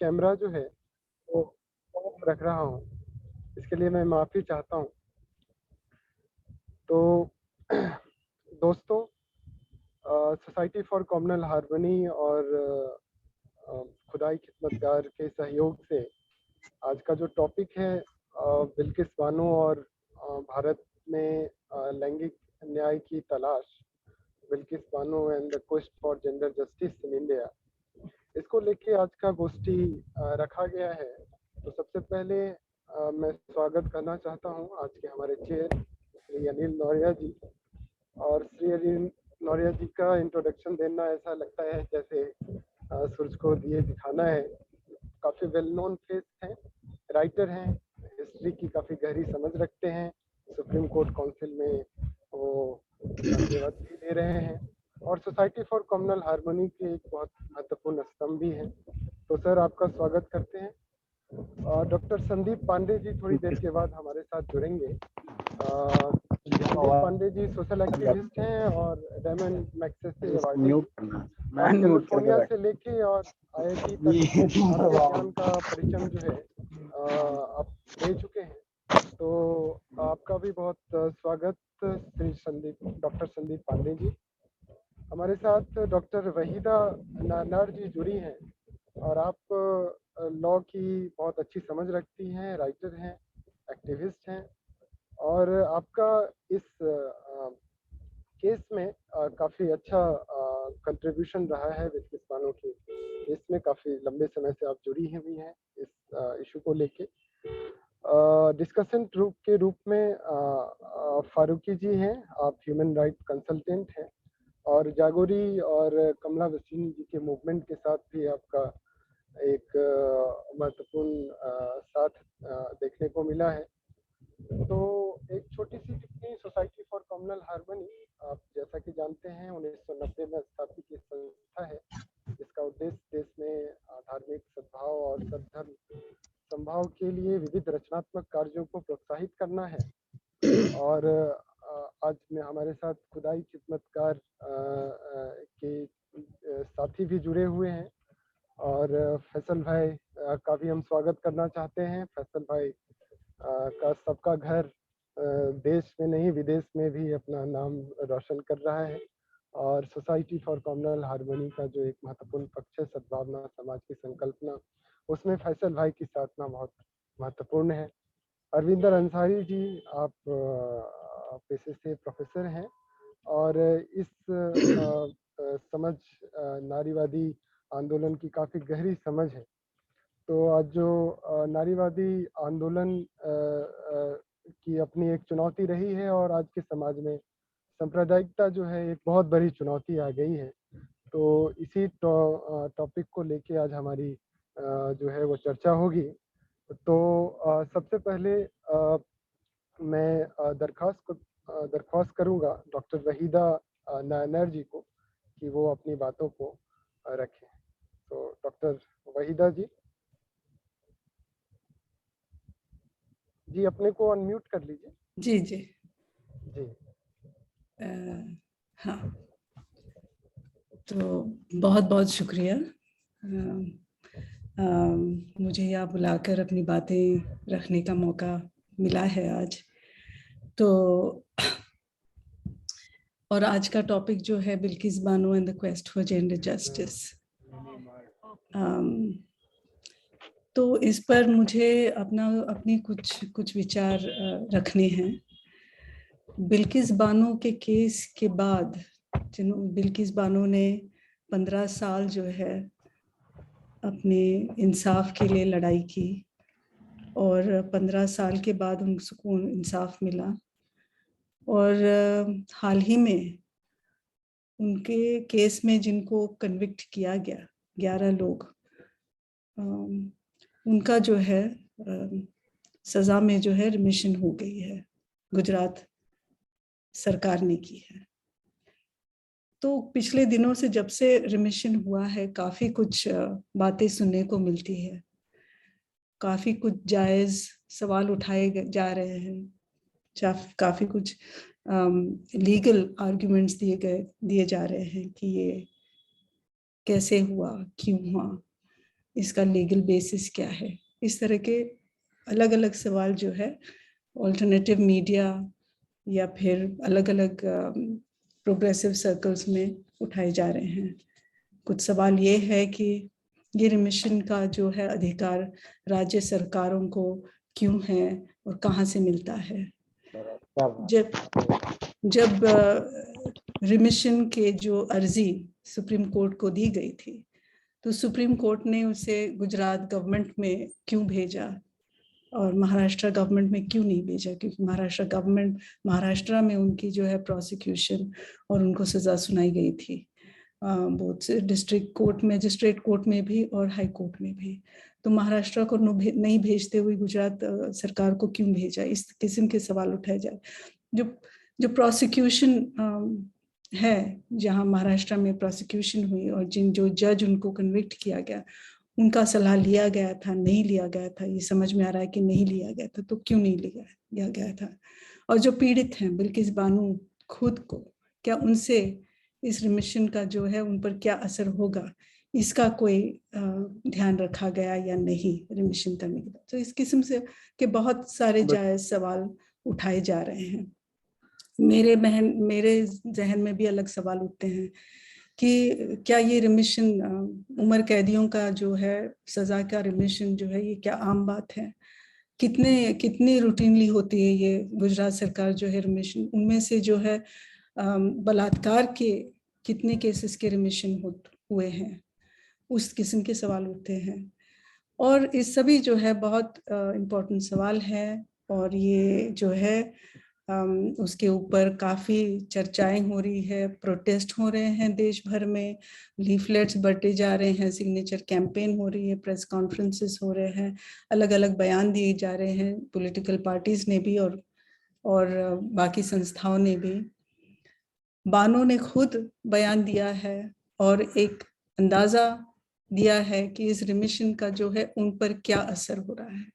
Camera जो है वो ऑफ रख रहा हूँ, इसके लिए मैं माफ़ी चाहता हूँ। तो दोस्तों, सोसाइटी फॉर कॉम्युनल हार्मनी और खुदाई खिदमतगार के सहयोग से आज का जो टॉपिक है बिल्किस बानो और भारत में लैंगिक न्याय की तलाश, Bilkis Bano and the quest for gender justice in India, इसको लेके आज का गोष्ठी रखा गया है। तो सबसे पहले मैं स्वागत करना चाहता हूं आज के हमारे चेयर श्री अनिल नौरिया जी। और श्री अनिल नौरिया जी का इंट्रोडक्शन देना ऐसा लगता है जैसे सूरज को दिए दिखाना है। काफ़ी वेल नोन फेस हैं, राइटर हैं, हिस्ट्री की काफ़ी गहरी समझ रखते हैं, सुप्रीम कोर्ट काउंसिल में वो सेवा भी दे रहे हैं और सोसाइटी फॉर कॉम्युनल हार्मनी के एक बहुत महत्वपूर्ण स्तंभ भी हैं। तो सर, आपका स्वागत करते हैं। डॉक्टर संदीप पांडे जी थोड़ी देर के बाद हमारे साथ जुड़ेंगे। संदीप पांडे जी सोशल एक्टिविस्ट हैं और रेमन मैग्सेसे अवार्डी, कैलिफोर्निया से लेके और आईआईटी तक आपके ज्ञान का परिचय जो है आप दे चुके हैं। तो आपका भी बहुत स्वागत श्री डॉक्टर संदीप पांडे जी। हमारे साथ डॉक्टर वहीदा नानार जी जुड़ी हैं और आप लॉ की बहुत अच्छी समझ रखती हैं, राइटर हैं, एक्टिविस्ट हैं और आपका इस केस में काफ़ी अच्छा कंट्रीब्यूशन रहा है। बिल्किस बानो के केस में काफ़ी लंबे समय से आप जुड़ी हुई हैं इस इशू को लेके। डिस्कशन ग्रुप के रूप में फारूकी जी हैं, आप ह्यूमन राइट कंसल्टेंट हैं और जागोरी और कमला वसीम जी के मूवमेंट के साथ भी आपका एक महत्वपूर्ण साथ देखने को मिला है। तो एक छोटी सी टिप्पणी, सोसाइटी फॉर कॉम्युनल हार्मनी आप जैसा कि जानते हैं 1990 में स्थापित एक संस्था है जिसका उद्देश्य देश में धार्मिक सद्भाव और सद्धर्म संभाव के लिए विविध रचनात्मक कार्यों को प्रोत्साहित करना है। और आज में हमारे साथ खुदाई खिदमतगार के साथी भी जुड़े हुए हैं और फैसल भाई का भी हम स्वागत करना चाहते हैं। फैसल भाई का सबका घर देश में नहीं विदेश में भी अपना नाम रोशन कर रहा है और सोसाइटी फॉर कॉम्युनल हार्मनी का जो एक महत्वपूर्ण पक्ष है, सद्भावना समाज की संकल्पना, उसमें फैसल भाई की साधना बहुत महत्वपूर्ण है। अरविंदर अंसारी जी, आप पेशे से प्रोफेसर हैं और इस समझ नारीवादी आंदोलन की काफ़ी गहरी समझ है। तो आज जो नारीवादी आंदोलन की अपनी एक चुनौती रही है और आज के समाज में सांप्रदायिकता जो है एक बहुत बड़ी चुनौती आ गई है। तो इसी टॉपिक को लेके आज हमारी जो है वो चर्चा होगी। तो सबसे पहले मैं दरख्वास्त करूंगा डॉक्टर वहीदा नायनर जी को कि वो अपनी बातों को रखें। तो डॉक्टर वहीदा जी अपने को अनम्यूट कर लीजिए। जी जी जी हाँ, तो बहुत बहुत शुक्रिया मुझे यहाँ बुलाकर अपनी बातें रखने का मौका मिला है आज। तो और आज का टॉपिक जो है Bilkis Bano and the quest for gender justice. तो इस पर मुझे अपनी कुछ विचार रखने हैं। बिल्किस बानो के केस के बाद बिल्किस बानो ने 15 साल जो है अपने इंसाफ के लिए लड़ाई की और 15 साल के बाद उनको इंसाफ मिला और हाल ही में उनके केस में जिनको कन्विक्ट किया गया 11 लोग, उनका जो है सजा में जो है रिमिशन हो गई है, गुजरात सरकार ने की है। तो पिछले दिनों से जब से रिमिशन हुआ है काफ़ी कुछ बातें सुनने को मिलती है, काफ़ी कुछ जायज़ सवाल उठाए जा रहे हैं, काफ़ी कुछ लीगल आर्ग्यूमेंट्स दिए जा रहे हैं कि ये कैसे हुआ, क्यों हुआ। इसका लीगल बेसिस क्या है। इस तरह के अलग अलग सवाल जो है ऑल्टरनेटिव मीडिया या फिर अलग अलग प्रोग्रेसिव सर्कल्स में उठाए जा रहे हैं। कुछ सवाल ये है कि ये रिमिशन का जो है अधिकार राज्य सरकारों को क्यों है और कहाँ से मिलता है। जब जब रिमिशन के जो अर्जी सुप्रीम कोर्ट को दी गई थी तो सुप्रीम कोर्ट ने उसे गुजरात गवर्नमेंट में क्यों भेजा और महाराष्ट्र गवर्नमेंट में क्यों नहीं भेजा, क्योंकि महाराष्ट्र में उनकी जो है प्रोसिक्यूशन और उनको सजा सुनाई गई थी बहुत से डिस्ट्रिक्ट कोर्ट, मजिस्ट्रेट कोर्ट में भी और हाई कोर्ट में भी। तो महाराष्ट्र को नहीं भेजते हुए गुजरात सरकार को क्यों भेजा, इस किस्म के सवाल उठाए जाए। जो प्रोसिक्यूशन है, जहां महाराष्ट्र में प्रोसिक्यूशन हुई और जो जज उनको कन्विक्ट किया गया उनका सलाह लिया गया था, नहीं लिया गया था, ये समझ में आ रहा है कि नहीं लिया गया था। तो क्यों नहीं लिया गया था? और जो पीड़ित हैं बिल्किस बानो खुद को, क्या उनसे इस रिमिशन का जो है उन पर क्या असर होगा, इसका कोई ध्यान रखा गया या नहीं रिमिशन करने के बाद? तो इस किस्म से के बहुत सारे जायज सवाल उठाए जा रहे हैं। मेरे जहन में भी अलग सवाल उठते हैं कि क्या ये रिमिशन उम्र कैदियों का जो है सजा का रिमिशन जो है ये क्या आम बात है? कितनी रूटीनली होती है ये गुजरात सरकार जो है रिमिशन? उनमें से जो है बलात्कार के कितने केसेस के रिमिशन हुए हैं, उस किस्म के सवाल उठते हैं। और इस सभी जो है बहुत इम्पोर्टेंट सवाल है और ये जो है उसके ऊपर काफ़ी चर्चाएं हो रही है, प्रोटेस्ट हो रहे हैं देश भर में, लीफलेट्स बंटे जा रहे हैं, सिग्नेचर कैंपेन हो रही है, प्रेस कॉन्फ्रेंसेस हो रहे हैं, अलग अलग बयान दिए जा रहे हैं पॉलिटिकल पार्टीज ने भी और बाकी संस्थाओं ने भी। बानो ने खुद बयान दिया है और एक अंदाज़ा दिया है कि इस रिमिशन का जो है उन पर क्या असर हो रहा है,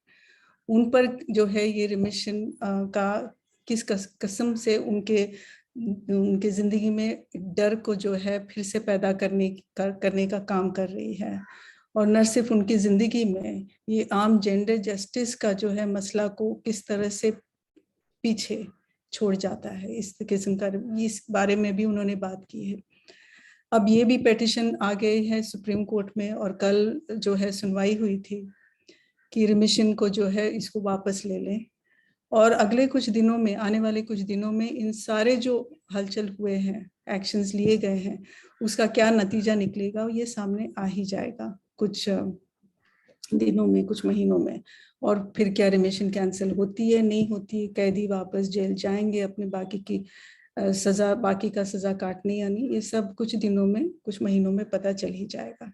उन पर जो है ये रिमिशन का किस किस्म से उनके जिंदगी में डर को जो है फिर से पैदा करने का काम कर रही है। और न सिर्फ उनकी जिंदगी में, ये आम जेंडर जस्टिस का जो है मसला को किस तरह से पीछे छोड़ जाता है, इस किस्म का इस बारे में भी उन्होंने बात की है। अब ये भी पेटिशन आ गई है सुप्रीम कोर्ट में और कल जो है सुनवाई हुई थी कि रिमिशन को जो है इसको वापस ले लें और अगले कुछ दिनों में, आने वाले कुछ दिनों में इन सारे जो हलचल हुए हैं, एक्शंस लिए गए हैं, उसका क्या नतीजा निकलेगा ये सामने आ ही जाएगा कुछ दिनों में, कुछ महीनों में। और फिर क्या रिमिशन कैंसिल होती है, नहीं होती है, कैदी वापस जेल जाएंगे अपने बाकी का सजा काटने या नहीं, ये सब कुछ दिनों में, कुछ महीनों में पता चल ही जाएगा।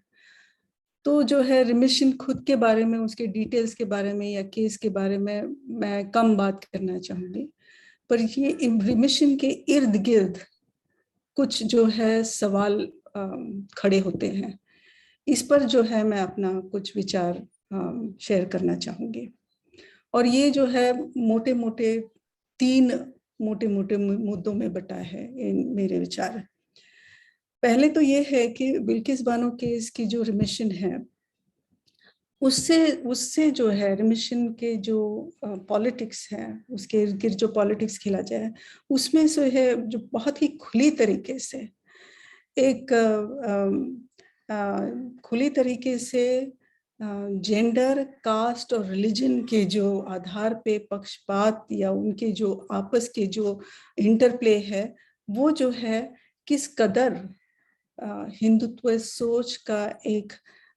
तो जो है रिमिशन खुद के बारे में, उसके डिटेल्स के बारे में या केस के बारे में मैं कम बात करना चाहूँगी, पर ये रिमिशन के इर्द गिर्द कुछ जो है सवाल खड़े होते हैं, इस पर जो है मैं अपना कुछ विचार शेयर करना चाहूँगी। और ये जो है तीन मोटे मोटे मुद्दों में बटा है मेरे विचार। पहले तो ये है कि बिल्किस बानो केस की जो रिमिशन है उससे जो है रिमिशन के जो पॉलिटिक्स है, उसके इर्द गिर्द जो पॉलिटिक्स खेला जाए, उसमें से है जो बहुत ही खुली तरीके से खुली तरीके से जेंडर, कास्ट और रिलीजन के जो आधार पे पक्षपात या उनके जो आपस के जो इंटरप्ले है, वो जो है किस कदर हिंदुत्व सोच का एक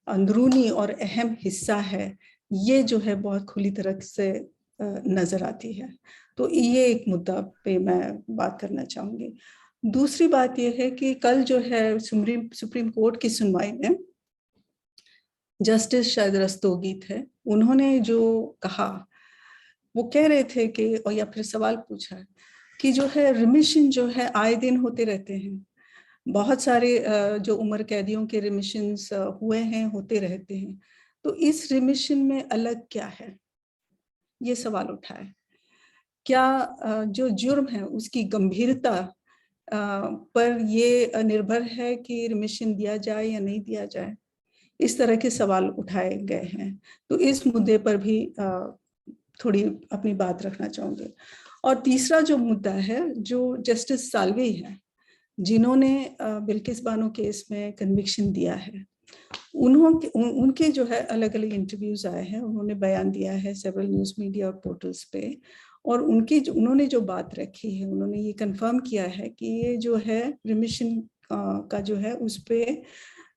अंदरूनी और अहम हिस्सा है, ये जो है बहुत खुली तरह से नजर आती है। तो ये एक मुद्दा पे मैं बात करना चाहूँगी। दूसरी बात यह है कि कल जो है सुप्रीम कोर्ट की सुनवाई में जस्टिस शायद रस्तोगी थे, उन्होंने जो कहा वो कह रहे थे कि, और या फिर सवाल पूछा कि जो है रिमिशन जो है आए दिन होते रहते हैं, बहुत सारे जो उम्र कैदियों के रिमिशंस हुए हैं, होते रहते हैं, तो इस रिमिशन में अलग क्या है, ये सवाल उठा है। क्या जो जुर्म है उसकी गंभीरता पर ये निर्भर है कि रिमिशन दिया जाए या नहीं दिया जाए, इस तरह के सवाल उठाए गए हैं। तो इस मुद्दे पर भी थोड़ी अपनी बात रखना चाहूँगी। और तीसरा जो मुद्दा है, जो जस्टिस साल्वे है, जिन्होंने बिल्किस बानो केस में कन्विक्शन दिया है, उनके जो है अलग अलग इंटरव्यूज आए हैं, उन्होंने बयान दिया है सेवरल न्यूज़ मीडिया और पोर्टल्स पे, और उन्होंने जो बात रखी है, उन्होंने ये कंफर्म किया है कि ये जो है रिमिशन का जो है उस पे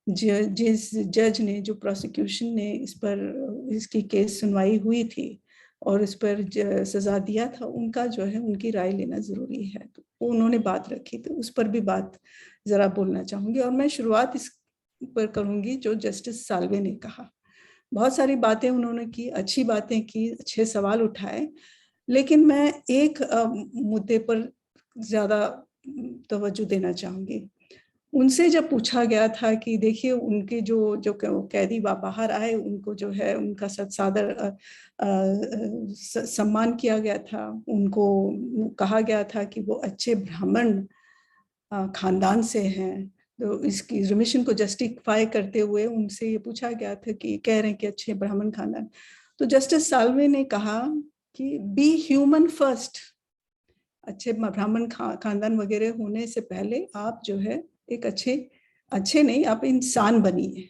जिस जज ने, जो प्रोसिक्यूशन ने इस पर इसकी केस सुनवाई हुई थी और इस पर सजा दिया था, उनका जो है उनकी राय लेना जरूरी है। तो उन्होंने बात रखी, तो उस पर भी बात जरा बोलना चाहूंगी। और मैं शुरुआत इस पर करूंगी जो जस्टिस साल्वे ने कहा। बहुत सारी बातें उन्होंने की, अच्छी बातें की, अच्छे सवाल उठाए, लेकिन मैं एक मुद्दे पर ज्यादा तवज्जो देना चाहूंगी। उनसे जब पूछा गया था कि देखिए उनके जो जो कैदी बाहर आए, उनको जो है उनका सादर सम्मान किया गया था, उनको कहा गया था कि वो अच्छे ब्राह्मण खानदान से हैं, तो इसकी रिमिशन को जस्टिफाई करते हुए उनसे ये पूछा गया था कि कह रहे हैं कि अच्छे ब्राह्मण खानदान। तो जस्टिस साल्वे ने कहा कि बी ह्यूमन फर्स्ट, अच्छे ब्राह्मण खानदान वगैरह होने से पहले आप जो है एक अच्छे नहीं, आप इंसान बनिए।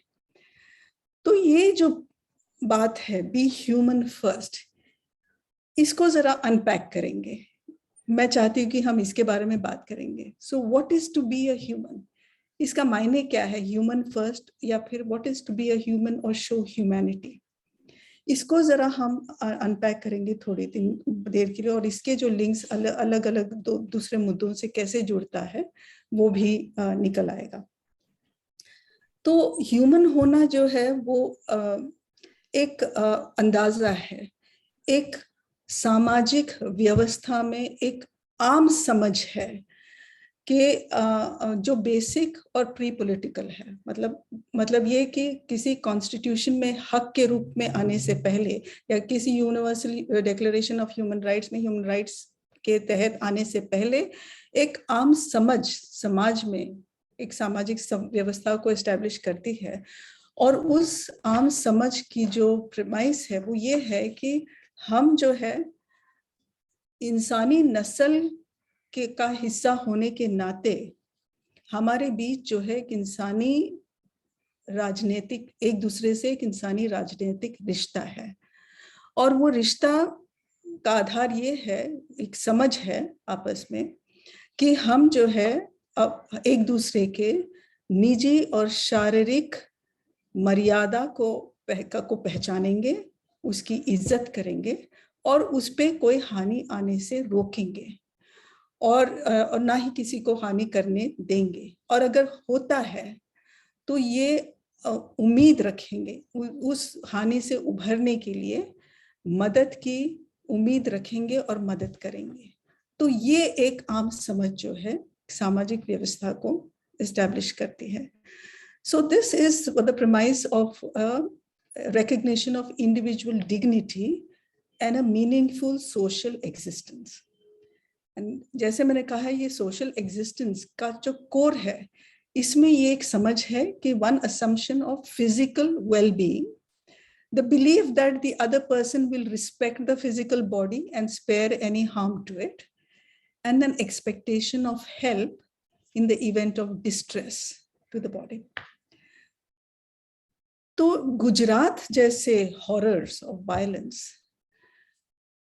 तो ये जो बात है बी ह्यूमन फर्स्ट, इसको जरा अनपैक करेंगे। मैं चाहती हूँ कि हम इसके बारे में बात करेंगे। So what is to be a human, इसका मायने क्या है, ह्यूमन फर्स्ट, या फिर what is to be a human और शो ह्यूमैनिटी। इसको जरा हम अनपैक करेंगे थोड़ी देर के लिए, और इसके जो लिंक्स अलग अलग दूसरे मुद्दों से कैसे जुड़ता है वो भी निकल आएगा। तो ह्यूमन होना जो है वो एक अंदाजा है, एक सामाजिक व्यवस्था में एक आम समझ है कि जो बेसिक और प्री पॉलिटिकल है। मतलब ये कि किसी कॉन्स्टिट्यूशन में हक के रूप में आने से पहले, या किसी universal declaration of human rights में ह्यूमन राइट्स के तहत आने से पहले एक आम समझ समाज में एक सामाजिक व्यवस्था को एस्टैब्लिश करती है। और उस आम समझ की जो प्रीमाइस है वो ये है कि हम जो है इंसानी नस्ल का हिस्सा होने के नाते हमारे बीच जो है एक इंसानी राजनीतिक, एक दूसरे से एक इंसानी राजनीतिक रिश्ता है। और वो रिश्ता का आधार ये है, एक समझ है आपस में, कि हम जो है अब एक दूसरे के निजी और शारीरिक मर्यादा को पहचानेंगे, उसकी इज्जत करेंगे और उस पे कोई हानि आने से रोकेंगे, और ना ही किसी को हानि करने देंगे। और अगर होता है तो ये उम्मीद रखेंगे, उस हानि से उभरने के लिए मदद की उम्मीद रखेंगे और मदद करेंगे। तो ये एक आम समझ जो है सामाजिक व्यवस्था को एस्टैब्लिश करती है। So this is the premise of recognition of individual dignity and a meaningful social existence. And जैसे मैंने कहा है, ये social existence का जो core है, इसमें ये एक समझ है कि one assumption of physical well-being, the belief that the other person will respect the physical body and spare any harm to it, and an expectation of help in the event of distress to the body. तो गुजरात जैसे horrors of violence,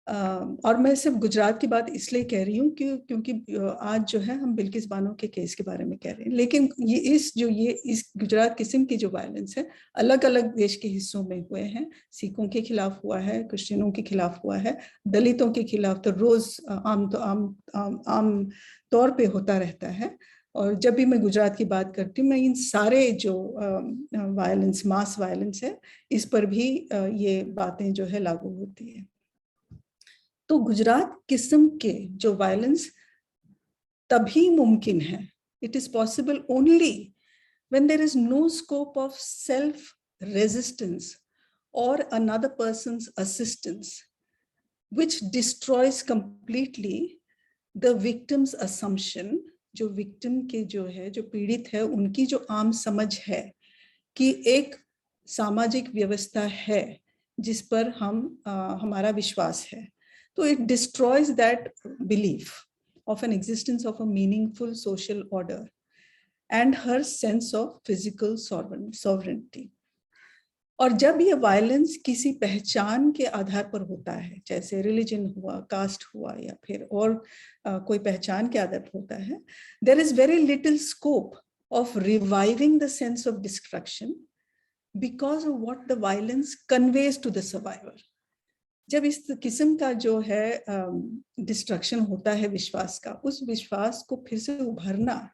और मैं सिर्फ गुजरात की बात इसलिए कह रही हूँ क्योंकि आज जो है हम बिल्किस बानो के केस के बारे में कह रहे हैं, लेकिन ये इस गुजरात किस्म की जो वायलेंस है अलग अलग देश के हिस्सों में हुए हैं। सिखों के खिलाफ हुआ है, क्रिश्चियनों के खिलाफ हुआ है, दलितों के खिलाफ तो रोज आम तौर पे होता रहता है। और जब भी मैं गुजरात की बात करती हूँ, मैं इन सारे जो वायलेंस, मास वायलेंस है, इस पर भी ये बातें जो है लागू होती है। तो गुजरात किस्म के जो वायलेंस तभी मुमकिन है, it is possible only when there is no scope of self resistance और another person's assistance which destroys completely the victim's assumption. जो विक्टिम के जो है, जो पीड़ित है, उनकी जो आम समझ है कि एक सामाजिक व्यवस्था है जिस पर हमारा विश्वास है, तो it destroys that belief of an existence of a meaningful social order and her sense of physical sovereignty. और जब ये वायलेंस किसी पहचान के आधार पर होता है, जैसे रिलीजन हुआ, कास्ट हुआ, या फिर और कोई पहचान के आधार पर होता है, there is very little scope of reviving the sense of destruction because of what the violence conveys to the survivor. जब इस किस्म का जो है डिस्ट्रक्शन होता है विश्वास का, उस विश्वास को फिर से उभरना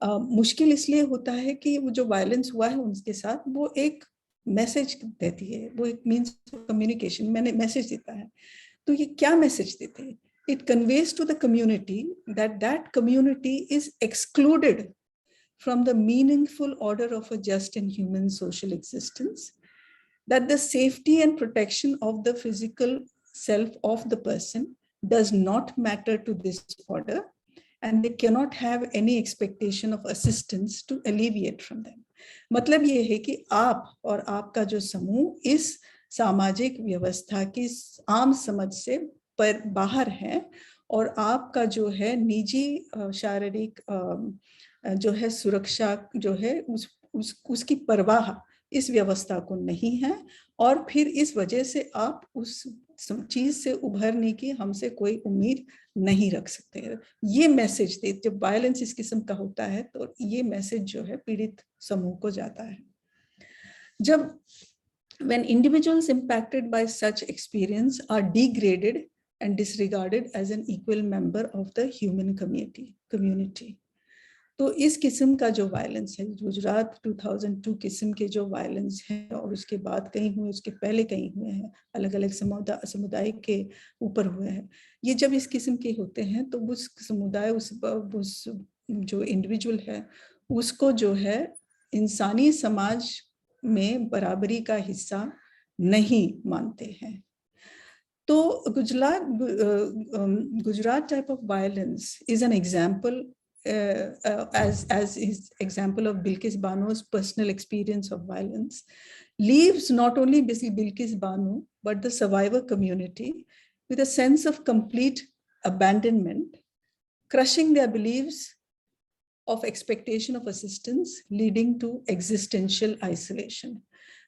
मुश्किल इसलिए होता है कि वो जो वायलेंस हुआ है उनके साथ, वो एक मैसेज देती है, वो एक मीन्स ऑफ कम्युनिकेशन, मैंने मैसेज देता है। तो ये क्या मैसेज देते हैं? It conveys to the community that community is excluded from the meaningful order of a just and human social existence, that the safety and protection of the physical self of the person does not matter to this order, and they cannot have any expectation of assistance to alleviate from them. मतलब ये है कि आप और आपका जो समूह इस सामाजिक व्यवस्था की आम समझ से पर बाहर है, और आपका जो है निजी शारीरिक जो है सुरक्षा जो है उसकी परवाह इस व्यवस्था को नहीं है, और फिर इस वजह से आप उस चीज से उभरने की हमसे कोई उम्मीद नहीं रख सकते। ये मैसेज दे, जब वायलेंस इस किस्म का होता है तो ये मैसेज जो है पीड़ित समूह को जाता है। जब when individuals impacted by such experience are degraded and disregarded as an equal member of the human community, तो इस किस्म का जो वायलेंस है, गुजरात 2002 किस्म के जो वायलेंस है, और उसके बाद कहीं हुए, उसके पहले कहीं हुए हैं, अलग अलग समुदाय के ऊपर हुए हैं, ये जब इस किस्म के होते हैं तो उस समुदाय, उस जो इंडिविजुअल है उसको जो है इंसानी समाज में बराबरी का हिस्सा नहीं मानते हैं। तो Gujarat type of violence is an example, as his example of Bilkis Banu's personal experience of violence, leaves not only Bilkis Banu but the survivor community with a sense of complete abandonment, crushing their beliefs of expectation of assistance, leading to existential isolation.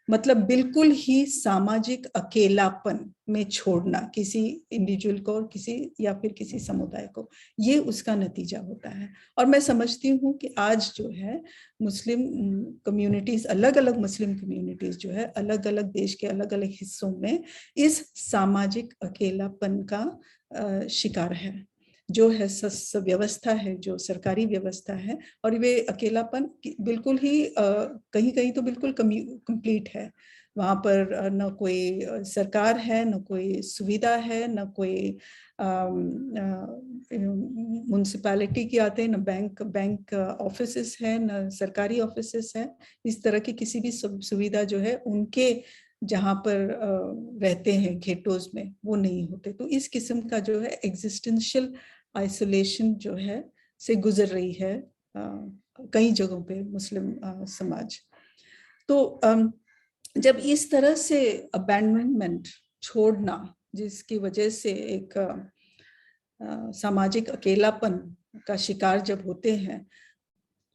मतलब बिल्कुल ही सामाजिक अकेलापन में छोड़ना किसी individual को, और किसी या फिर किसी समुदाय को, ये उसका नतीजा होता है। और मैं समझती हूँ कि आज जो है मुस्लिम कम्युनिटीज, अलग अलग मुस्लिम कम्युनिटीज जो है अलग अलग देश के अलग अलग हिस्सों में इस सामाजिक अकेलापन का शिकार है, जो है व्यवस्था है, जो सरकारी व्यवस्था है, और वे अकेलापन बिल्कुल ही कहीं कहीं तो बिल्कुल कंप्लीट है। वहाँ पर न कोई सरकार है, न कोई सुविधा है, न कोई म्यूनिसिपैलिटी की आते हैं, न बैंक ऑफिसेस है, न सरकारी ऑफिसेस है। इस तरह की किसी भी सुविधा जो है उनके जहाँ पर रहते हैं घेटोज में, वो नहीं होते। तो इस किस्म का जो है एग्जिस्टेंशियल आइसोलेशन जो है से गुजर रही है कई जगहों पे मुस्लिम समाज। तो जब इस तरह से अबैंडनमेंट, छोड़ना, जिसकी वजह से एक सामाजिक अकेलापन का शिकार जब होते हैं,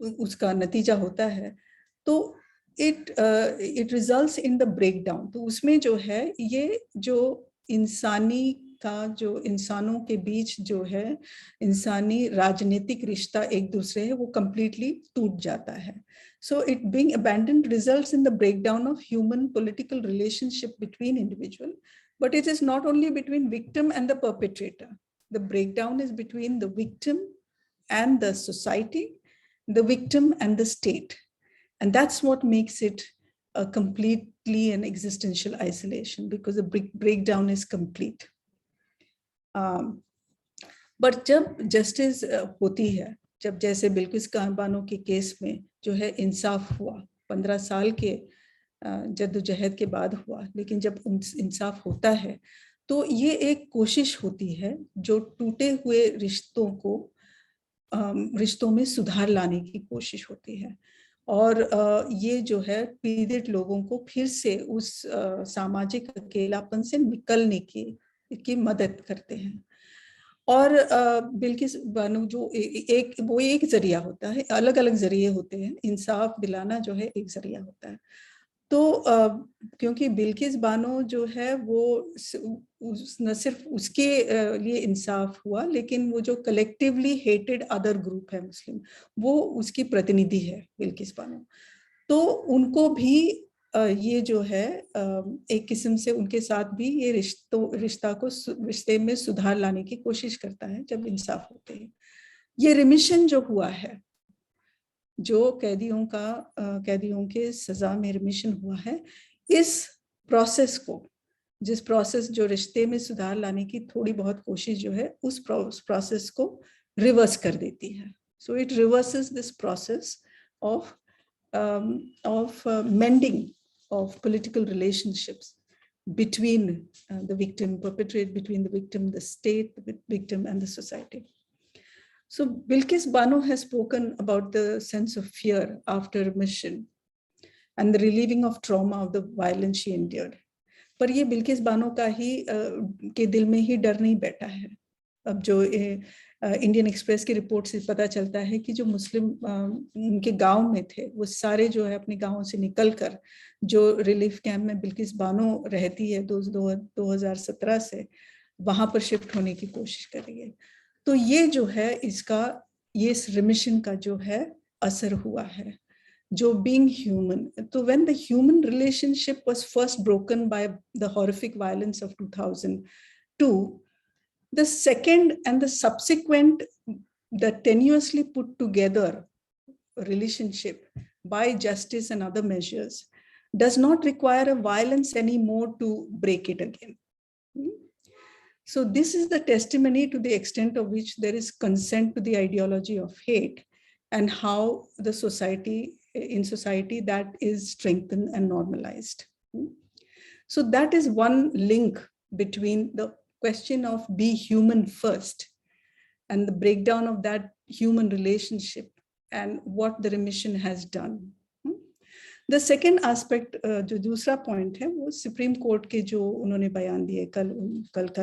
उसका नतीजा होता है, तो it results in the breakdown. तो उसमें जो है ये जो इंसानी का, जो इंसानों के बीच जो है इंसानी राजनीतिक रिश्ता एक दूसरे है, वो कंप्लीटली टूट जाता है। So it being abandoned results in the breakdown of human political relationship between individual, but it is not only between victim and the perpetrator. The breakdown is between the victim and the society, the victim and the state. And that's what makes it a completely an existential isolation, because the breakdown is complete. But जब justice होती है, जब जैसे बिल्किस बानो के case में जो है इंसाफ हुआ, 15 साल के जद्दोजहद के बाद हुआ, लेकिन जब इंसाफ होता है तो ये एक कोशिश होती है जो टूटे हुए रिश्तों में सुधार लाने की कोशिश होती है। और ये जो है पीड़ित लोगों को फिर से उस सामाजिक अकेलापन से निकलने की मदद करते हैं। और बिल्किस बानो जो वो एक जरिया होता है, अलग अलग जरिए होते हैं, इंसाफ दिलाना जो है एक जरिया होता है। तो क्योंकि बिल्किस बानो जो है वो न सिर्फ उसके लिए इंसाफ हुआ, लेकिन वो जो कलेक्टिवली हेटेड अदर ग्रुप है मुस्लिम, वो उसकी प्रतिनिधि है बिल्किस बानो। तो उनको भी ये जो है एक किस्म से उनके साथ भी ये रिश्ते में सुधार लाने की कोशिश करता है जब इंसाफ होते हैं। ये रिमिशन जो हुआ है, जो कैदियों के सजा में रिमिशन हुआ है, इस प्रोसेस को, जिस प्रोसेस जो रिश्ते में सुधार लाने की थोड़ी बहुत कोशिश जो है, उस प्रोसेस को रिवर्स कर देती है। So it reverses this process of mending of political relationships between the victim, perpetrated between the victim, the state, the victim, and the society. So Bilkis Bano has spoken about the sense of fear after remission and the relieving of trauma of the violence she endured. पर ये बिल्किस बानो का ही के दिल में ही डर नहीं बैठा है। अब जो इंडियन एक्सप्रेस की रिपोर्ट से पता चलता है कि जो मुस्लिम उनके गांव में थे, वो सारे जो है अपने गांवों से निकलकर जो रिलीफ कैंप में बिल्किस बानो रहती है 2017 से, वहां पर शिफ्ट होने की कोशिश कर रही है। तो ये जो है इसका, ये रिमिशन का जो है असर हुआ है, जो being human. So when the human relationship was first broken by the horrific violence of 2002, the second and the subsequent, the tenuously put together relationship by justice and other measures does not require a violence anymore to break it again. So this is the testimony to the extent of which there is consent to the ideology of hate, and how the society that is strengthened and normalized. So that is one link between the question of be human first and the breakdown of that human relationship and what the remission has done. The second aspect, जो दूसरा point है, वो supreme court के जो उन्होंने बयान दिए कल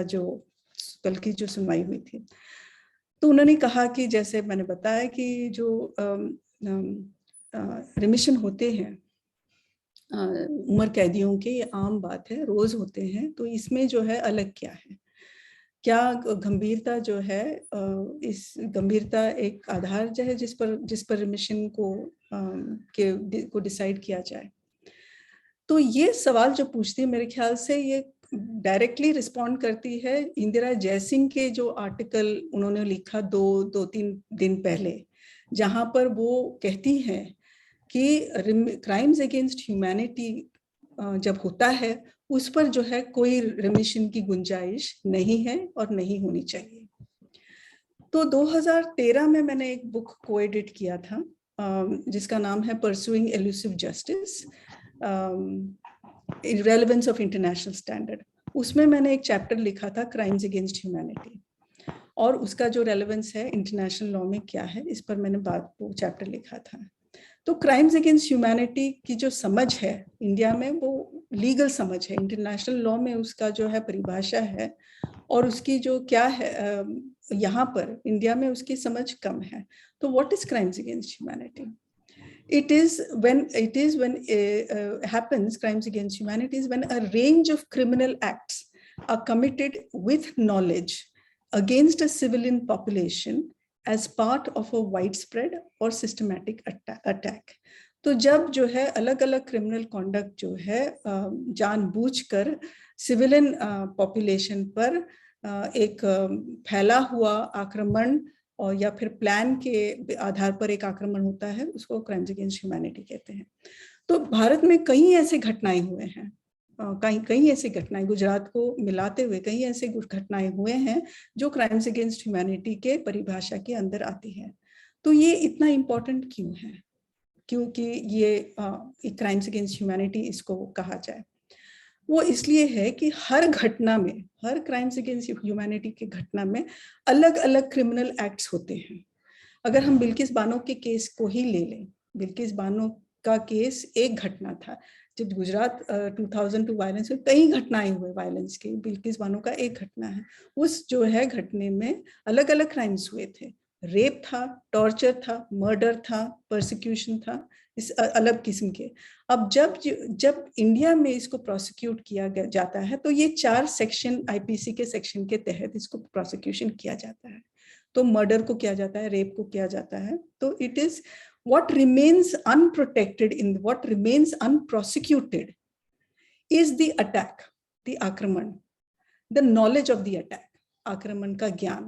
की जो सुनवाई हुई थी। तो उन्होंने कहा कि जैसे मैंने बताया कि जो रिमिशन होते हैं उम्र कैदियों के, ये आम बात है, रोज होते हैं। तो इसमें जो है अलग क्या है, क्या गंभीरता जो है, इस गंभीरता एक आधार जो है जिस पर रिमिशन को डिसाइड किया जाए। तो ये सवाल जो पूछती है, मेरे ख्याल से ये डायरेक्टली रिस्पॉन्ड करती है इंदिरा जयसिंह के जो आर्टिकल उन्होंने लिखा दो तीन दिन पहले, जहां पर वो कहती हैं कि क्राइम्स अगेंस्ट ह्यूमैनिटी जब होता है उस पर जो है कोई रिमिशन की गुंजाइश नहीं है और नहीं होनी चाहिए। तो 2013 में मैंने एक बुक को एडिट किया था जिसका नाम है pursuing elusive justice, relevance of international standard. उसमें मैंने एक चैप्टर लिखा था क्राइम्स अगेंस्ट ह्यूमैनिटी, और उसका जो रेलेवेंस है इंटरनेशनल लॉ में क्या है, इस पर मैंने वो चैप्टर लिखा था। तो क्राइम्स अगेंस्ट ह्यूमैनिटी की जो समझ है इंडिया में, वो लीगल समझ है, इंटरनेशनल लॉ में उसका जो है परिभाषा है, और उसकी जो क्या है यहाँ पर इंडिया में उसकी समझ कम है। तो what is crimes against humanity? It is when happens, crimes against humanity is when a range of criminal acts are committed with knowledge against a civilian population as part of a widespread or systematic attack. तो जब जो है अलग अलग criminal conduct जो है जानबूझकर civilian population पर एक फैला हुआ आक्रमण और या फिर प्लान के आधार पर एक आक्रमण होता है, उसको क्राइम्स अगेंस्ट ह्यूमैनिटी कहते हैं। तो भारत में कई ऐसे घटनाएं हुए हैं, कई ऐसी घटनाएं, गुजरात को मिलाते हुए कई ऐसे घटनाएं हुए हैं जो क्राइम्स अगेंस्ट ह्यूमैनिटी के परिभाषा के अंदर आती है। तो ये इतना इम्पोर्टेंट क्यों है, क्योंकि ये क्राइम्स अगेंस्ट ह्यूमैनिटी इसको कहा जाए? वो इसलिए है कि हर घटना में, हर क्राइम्स अगेंस्ट ह्यूमैनिटी की घटना में अलग अलग क्रिमिनल एक्ट्स होते हैं। अगर हम बिल्किस बानो के केस को ही ले लें, बिल्किस बानो का केस एक घटना था। जब गुजरात 2002 वायलेंस में कई घटनाएं हुए वायलेंस की, बिल्किस बानो का एक घटना है। उस जो है घटने में अलग अलग क्राइम्स हुए थे, रेप था, टॉर्चर था, मर्डर था, परसिक्यूशन था, इस अलग किस्म के। अब जब इंडिया में इसको प्रोसिक्यूट किया जाता है तो ये 4 सेक्शन आईपीसी के सेक्शन के तहत इसको प्रोसिक्यूशन किया जाता है। तो मर्डर को किया जाता है, रेप को किया जाता है। तो it is what remains unprotected, in what remains unprosecuted is the attack, the akraman, the knowledge of the attack, akraman ka gyan,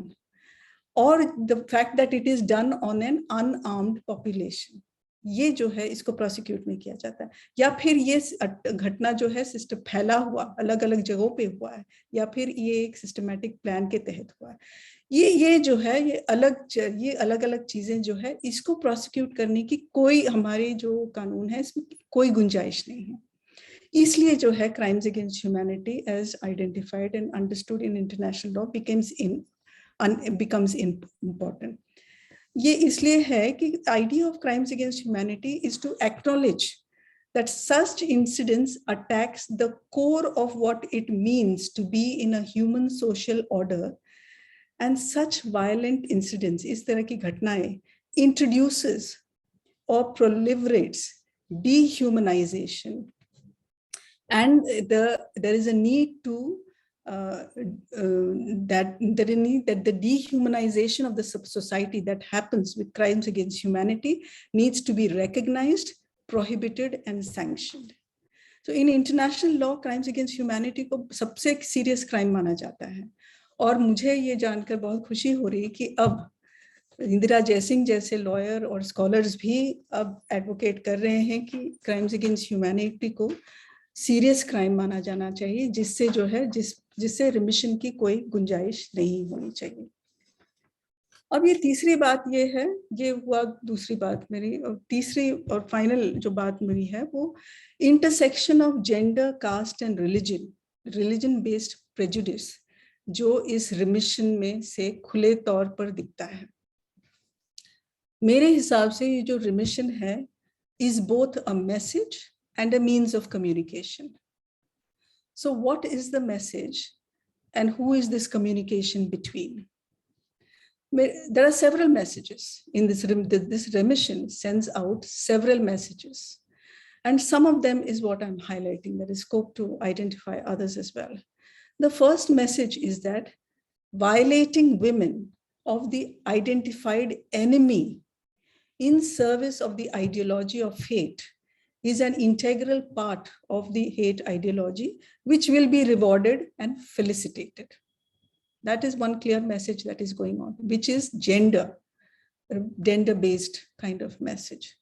or the fact that it is done on an unarmed population. ये जो है इसको prosecute नहीं किया जाता है, या फिर ये घटना जो है सिस्टम फैला हुआ अलग अलग जगहों पे हुआ है, या फिर ये एक सिस्टमैटिक प्लान के तहत हुआ है। ये जो है ये अलग अलग चीजें जो है इसको प्रोसिक्यूट करने की कोई हमारे जो कानून है इसमें कोई गुंजाइश नहीं है। इसलिए जो है crimes against humanity as identified and understood in international law becomes important. ये इसलिए है कि idea of crimes against humanity is to acknowledge that such incidents attacks the core of what it means to be in a human social order, and such violent incidents, इस तरह की घटनाएं introduces or proliferates dehumanization, and there is a need to that the dehumanization of the society that happens with crimes against humanity needs to be recognized, prohibited and sanctioned. So in international law crimes against humanity को सबसे serious crime माना जाता है। और मुझे ये जानकर बहुत खुशी हो रही है कि अब इंदिरा जयसिंह जैसे लॉयर और स्कॉलर्स भी अब एडवोकेट कर रहे हैं कि क्राइम्स अगेंस्ट ह्यूमैनिटी को सीरियस क्राइम माना जाना चाहिए, जिससे जो है जिससे रिमिशन की कोई गुंजाइश नहीं होनी चाहिए। अब ये तीसरी बात ये है, ये हुआ दूसरी बात मेरी, और तीसरी और फाइनल जो बात मेरी है वो intersection of gender, caste and religion based prejudice जो इस रिमिशन में से खुले तौर पर दिखता है। मेरे हिसाब से ये जो रिमिशन है is both a message and a means of communication. So what is the message and who is this communication between? There are several messages in this remission sends out several messages, and some of them is what I'm highlighting. There is scope to identify others as well. The first message is that violating women of the identified enemy in service of the ideology of hate is an integral part of the hate ideology, which will be rewarded and felicitated. That is one clear message that is going on, which is gender-based kind of message.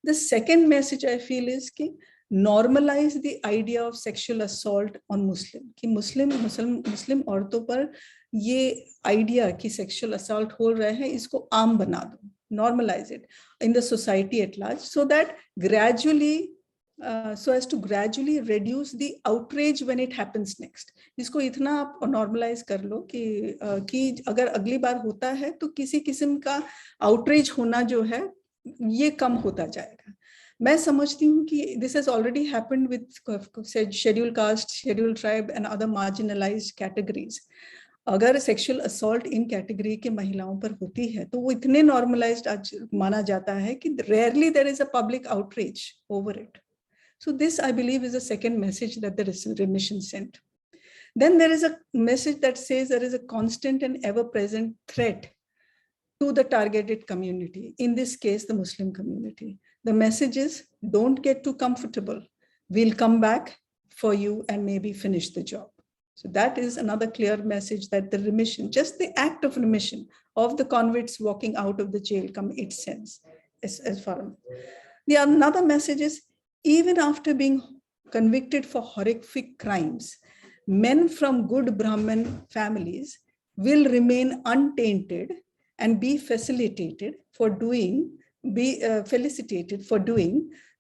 The second message I feel is कि normalize the idea of sexual assault on Muslim, कि मुस्लिम औरतों पर ये idea कि sexual assault हो रहे हैं इसको आम बना दो, normalize it in the society at large, so that gradually so as to gradually reduce the outrage when it happens next. इसको इतना आप normalize कर लो कि अगर अगली बार होता है तो किसी किस्म का outrage होना जो है ये कम होता जाएगा। मैं समझती हूँ कि this has already happened with scheduled caste, scheduled tribe and other marginalized categories. अगर सेक्सुअल असॉल्ट इन कैटेगरी के महिलाओं पर होती है तो वो इतने नॉर्मलाइज्ड आज माना जाता है कि rarely there is a public outreach over it. So this, I believe, is a second message that the remission sent. Then there is a message that says there is a constant and ever-present threat to the targeted community, in this case, the Muslim community. The message is, don't get too comfortable. We'll come back for you and maybe finish the job. So that is another clear message that the remission, just the act of remission of the convicts walking out of the jail, it sends as far. The another message is, even after being convicted for horrific crimes, men from good Brahmin families will remain untainted and be felicitated for doing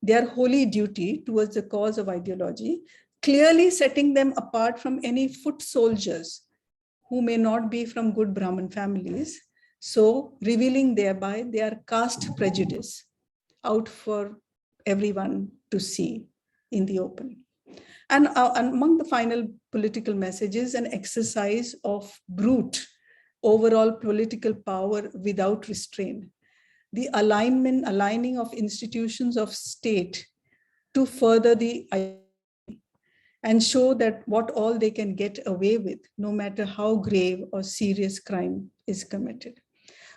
their holy duty towards the cause of ideology, clearly setting them apart from any foot soldiers who may not be from good Brahmin families, so revealing thereby their caste prejudice. out for everyone to see in the open. And among the final political messages, an exercise of brute overall political power without restraint, the aligning of institutions of state to further the and show that what all they can get away with, no matter how grave or serious crime is committed.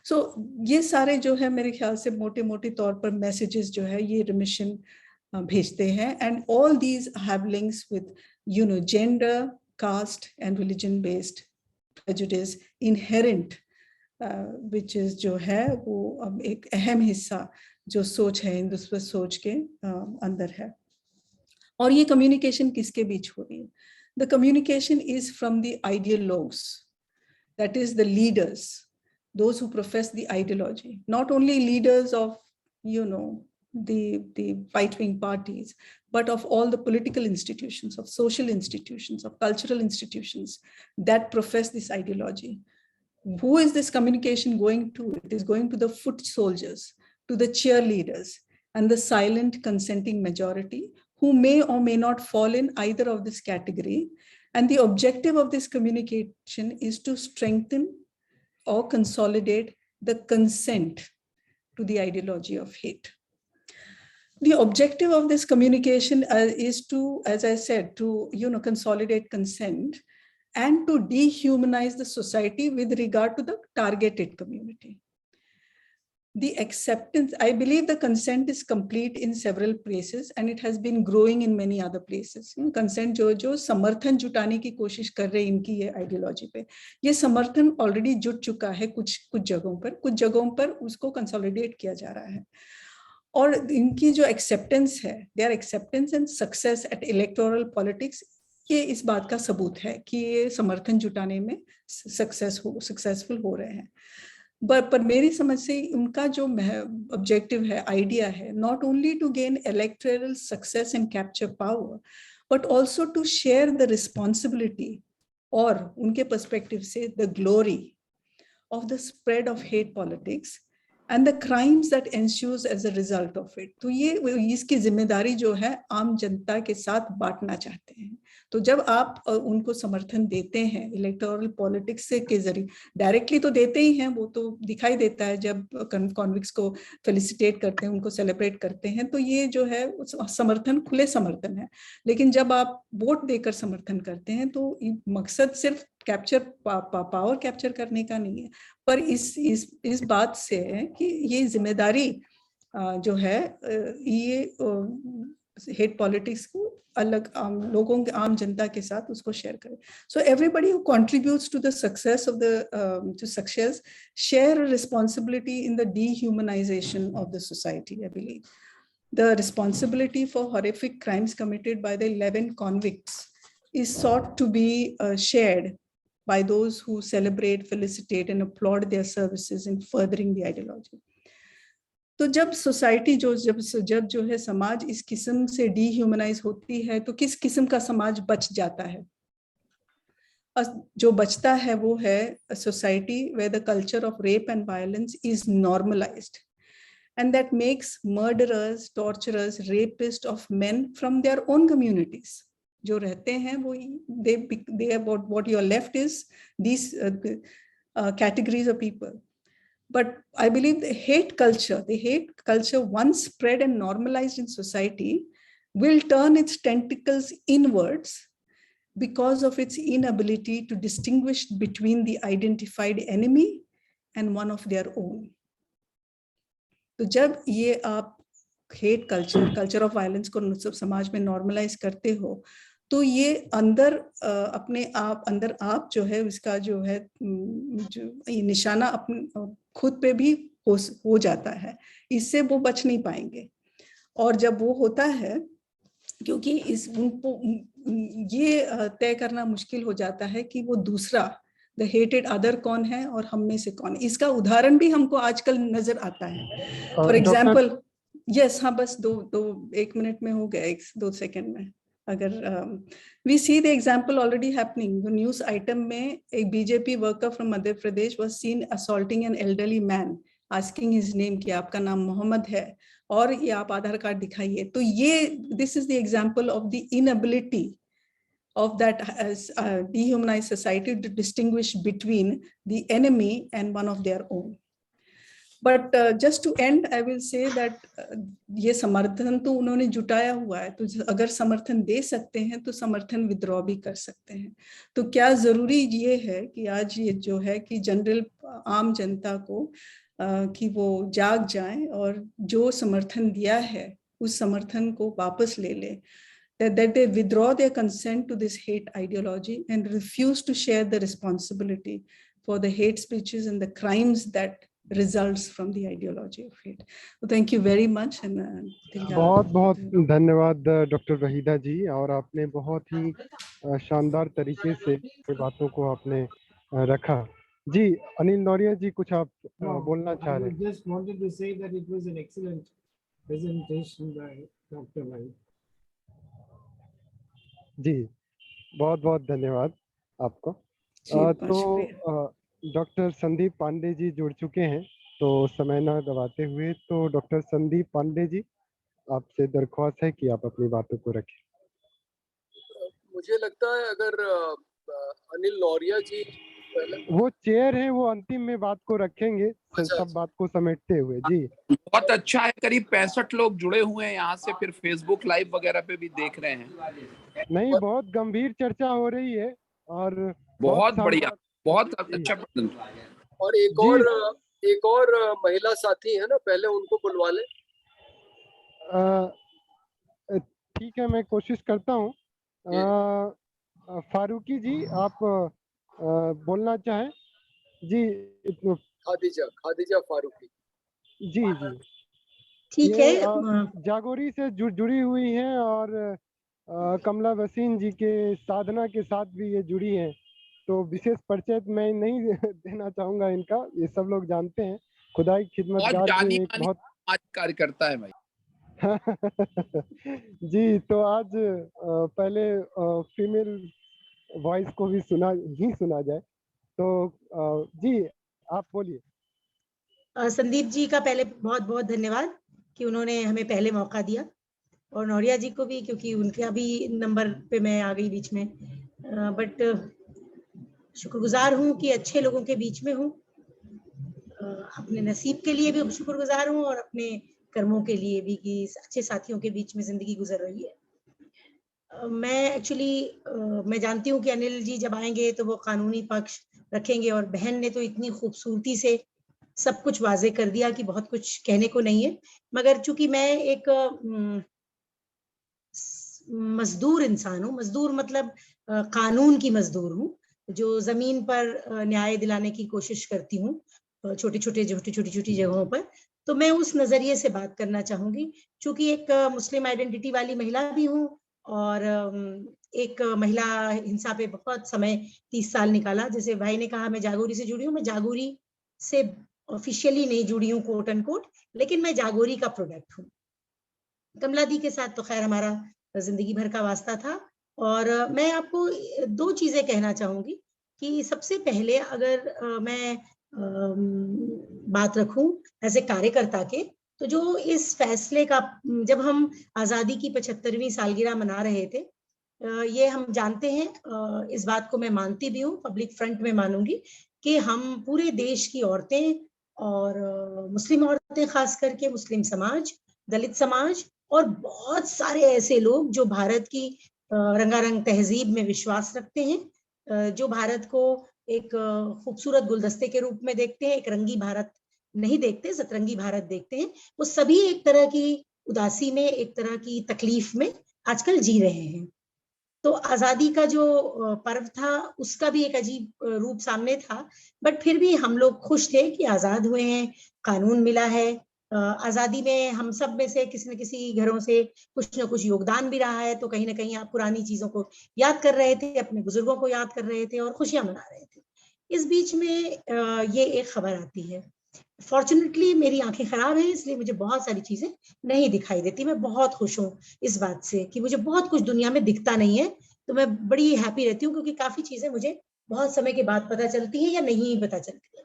So ये सारे जो है मेरे ख्याल से मोटे मोटे तौर पर messages जो है ये remission भेजते हैं, and all these have links with gender, caste and religion based prejudice inherent, which is जो है वो एक अहम हिस्सा जो सोच है हिंदुत्व सोच के अंदर है. और ये communication किसके बीच हो रही है? The communication is from the ideologues, that is the leaders, those who profess the ideology, not only leaders of the right-wing parties, but of all the political institutions, of social institutions, of cultural institutions that profess this ideology. Who is this communication going to? It is going to the foot soldiers, to the cheerleaders, and the silent consenting majority who may or may not fall in either of this category. And the objective of this communication is to strengthen or consolidate the consent to the ideology of hate. The objective of this communication is to, as I said, to consolidate consent and to dehumanize the society with regard to the targeted community. The acceptance, I believe the consent is complete in several places and it has been growing in many other places. Consent जो समर्थन जुटाने की कोशिश कर रहे हैं इनकी ये आइडियोलॉजी पे, ये समर्थन ऑलरेडी जुट चुका है कुछ जगहों पर उसको कंसोलिडेट किया जा रहा है. और इनकी जो एक्सेप्टेंस है, their acceptance and success at electoral politics, ये इस बात का सबूत है कि ये समर्थन जुटाने में सक्सेसफुल हो रहे हैं. पर मेरी समझ से उनका जो ऑब्जेक्टिव है, आइडिया है, not only to gain electoral success and capture power, but also to share the responsibility और उनके पर्सपेक्टिव से the glory of the spread of hate politics and the crimes that ensues as a result of it. तो ये इसकी जिम्मेदारी जो है आम जनता के साथ बांटना चाहते हैं. तो जब आप उनको समर्थन देते हैं इलेक्टोरल पॉलिटिक्स से के जरिए, डायरेक्टली तो देते ही हैं, वो तो दिखाई देता है जब कॉन्विक्ट्स को फेलिसिटेट करते हैं, उनको सेलिब्रेट करते हैं, तो ये जो है समर्थन खुले समर्थन है. लेकिन जब आप वोट देकर समर्थन करते हैं तो मकसद सिर्फ कैप्चर पावर कैप्चर करने का नहीं है, पर इस बात से है कि ये जिम्मेदारी जो है ये हेट पॉलिटिक्स को अलग लोगों के आम जनता के साथ उसको शेयर करें. So everybody who contributes to the success of to success share a responsibility in the dehumanization of the society. I believe the responsibility for horrific crimes committed by the 11 convicts is sought to be shared by those who celebrate, felicitate and applaud their services in furthering the ideology. तो जब society जब जो है समाज इस किस्म से dehumanise होती है तो किस किस्म का समाज बच जाता है? जो बचता है वो है society where the culture of rape and violence is normalized, and that makes murderers, torturers, rapists of men from their own communities. जो रहते हैं वो they about what you're left is these categories of people. But I believe the hate culture once spread and normalized in society will turn its tentacles inwards because of its inability to distinguish between the identified enemy and one of their own. तो जब ये आप hate culture of violence को समाज में normalize करते हो, तो ये अपने आप जो है इसका जो है जो निशाना अपने खुद पे भी हो जाता है, इससे वो बच नहीं पाएंगे. और जब वो होता है, क्योंकि उनको ये तय करना मुश्किल हो जाता है कि वो दूसरा द हेटेड अदर कौन है और हम में से कौन. इसका उदाहरण भी हमको आजकल नजर आता है. फॉर एग्जाम्पल, यस, हाँ, बस एक मिनट में हो गया, 2 सेकंड में. अगर we see the example already happening. The news item में एक BJP worker from Madhya Pradesh was seen assaulting an elderly man, asking his name कि आपका नाम मोहम्मद है, और ये आप आधार कार्ड दिखाइए। तो ये this is the example of the inability of that dehumanized society to distinguish between the enemy and one of their own. But just to end, I will say that ये समर्थन तो उन्होंने जुटाया हुआ है, तो अगर समर्थन दे सकते हैं तो समर्थन विद्रॉ भी कर सकते हैं। तो क्या जरूरी ये है कि आज ये जो है कि जनरल आम जनता को कि वो जाग जाएं और जो समर्थन दिया है उस समर्थन को वापस ले ले, that they withdraw their consent to this hate ideology and refuse to share the responsibility for the hate speeches and the crimes that results from the ideology of hate. So thank you very much. And बहुत बहुत धन्यवाद doctor Waheeda जी, और आपने बहुत ही शानदार तरीके से बातों को आपने रखा। जी अनिल नौरिया जी, कुछ आप बोलना चाह रहे हैं? Just wanted to say that it was an excellent presentation by Dr. Wahid. जी बहुत बहुत धन्यवाद आपको। तो डॉक्टर संदीप पांडे जी जुड़ चुके हैं, तो समय ना गवाते हुए तो डॉक्टर संदीप पांडे जी, आपसे दरख्वास्त है कि आप अपनी बातों को रखें। मुझे लगता है अगर अनिल नौरिया जी वो चेयर है, वो अंतिम में बात को रखेंगे, सब बात को समेटते हुए। जी बहुत अच्छा है, करीब 65 लोग जुड़े हुए हैं यहाँ से, फिर फेसबुक लाइव वगैरह पे भी देख रहे हैं। नहीं, बहुत गंभीर चर्चा हो रही है और बहुत बढ़िया, बहुत अच्छा। और एक और महिला साथी है ना, पहले उनको बुलवा ले। ठीक है, मैं कोशिश करता हूँ। फारूकी जी, आप बोलना चाहें? जी खादिजा फारूकी जी जी ठीक है। जागोरी से जुड़ी हुई हैं और कमला वसीम जी के साधना के साथ भी ये जुड़ी हैं, तो विशेष परिचय मैं नहीं देना चाहूंगा इनका, ये सब लोग जानते हैं। खुदाई खिदमतगार की एक बहुत कार्यकर्ता है भाई। जी, तो आज पहले फीमेल वॉइस को भी सुना जाए, तो जी आप बोलिए। संदीप जी का पहले बहुत बहुत धन्यवाद कि उन्होंने हमें पहले मौका दिया, और नौरिया जी को भी, क्योंकि उनका भी नंबर पे मैं आ गई बीच में। बट शुक्रगुजार हूँ कि अच्छे लोगों के बीच में हूँ। अपने नसीब के लिए भी शुक्रगुजार हूँ और अपने कर्मों के लिए भी कि अच्छे साथियों के बीच में जिंदगी गुजर रही है। मैं जानती हूँ कि अनिल जी जब आएंगे तो वो कानूनी पक्ष रखेंगे, और बहन ने तो इतनी खूबसूरती से सब कुछ वाजे कर दिया कि बहुत कुछ कहने को नहीं है। मगर चूंकि मैं एक मजदूर इंसान हूँ, मजदूर मतलब कानून की मजदूर हूँ, जो जमीन पर न्याय दिलाने की कोशिश करती हूँ छोटी छोटी जगहों पर, तो मैं उस नजरिए से बात करना चाहूंगी। चूंकि एक मुस्लिम आइडेंटिटी वाली महिला भी हूँ और एक महिला हिंसा पे बहुत समय 30 साल निकाला। जैसे भाई ने कहा मैं जागोरी से जुड़ी हूँ, मैं जागोरी से ऑफिशियली नहीं जुड़ी हूँ कोट एंड कोट, लेकिन मैं जागोरी का प्रोडक्ट हूँ। कमला दी के साथ तो खैर हमारा जिंदगी भर का वास्ता था। और मैं आपको 2 चीजें कहना चाहूंगी कि सबसे पहले अगर मैं बात रखूं एज ए कार्यकर्ता के, तो जो इस फैसले का, जब हम आजादी की 75वीं सालगिरह मना रहे थे, ये हम जानते हैं, इस बात को मैं मानती भी हूँ, पब्लिक फ्रंट में मानूंगी कि हम पूरे देश की औरतें और मुस्लिम औरतें, खास करके मुस्लिम समाज, दलित समाज और बहुत सारे ऐसे लोग जो भारत की रंगारंग तहजीब में विश्वास रखते हैं, जो भारत को एक खूबसूरत गुलदस्ते के रूप में देखते हैं, एक रंगी भारत नहीं देखते, सतरंगी भारत देखते हैं, वो सभी एक तरह की उदासी में, एक तरह की तकलीफ में आजकल जी रहे हैं। तो आजादी का जो पर्व था उसका भी एक अजीब रूप सामने था, बट फिर भी हम लोग खुश थे कि आजाद हुए हैं, कानून मिला है। आजादी में हम सब में से किसी न किसी घरों से कुछ न कुछ योगदान भी रहा है, तो कहीं ना कहीं आप पुरानी चीजों को याद कर रहे थे, अपने बुजुर्गों को याद कर रहे थे और खुशियां मना रहे थे। इस बीच में ये एक खबर आती है। फॉर्चुनेटली मेरी आंखें खराब हैं, इसलिए मुझे बहुत सारी चीजें नहीं दिखाई देती। मैं बहुत खुश हूँ इस बात से कि मुझे बहुत कुछ दुनिया में दिखता नहीं है, तो मैं बड़ी हैप्पी रहती हूँ, क्योंकि काफी चीजें मुझे बहुत समय के बाद पता चलती है या नहीं पता चलती है।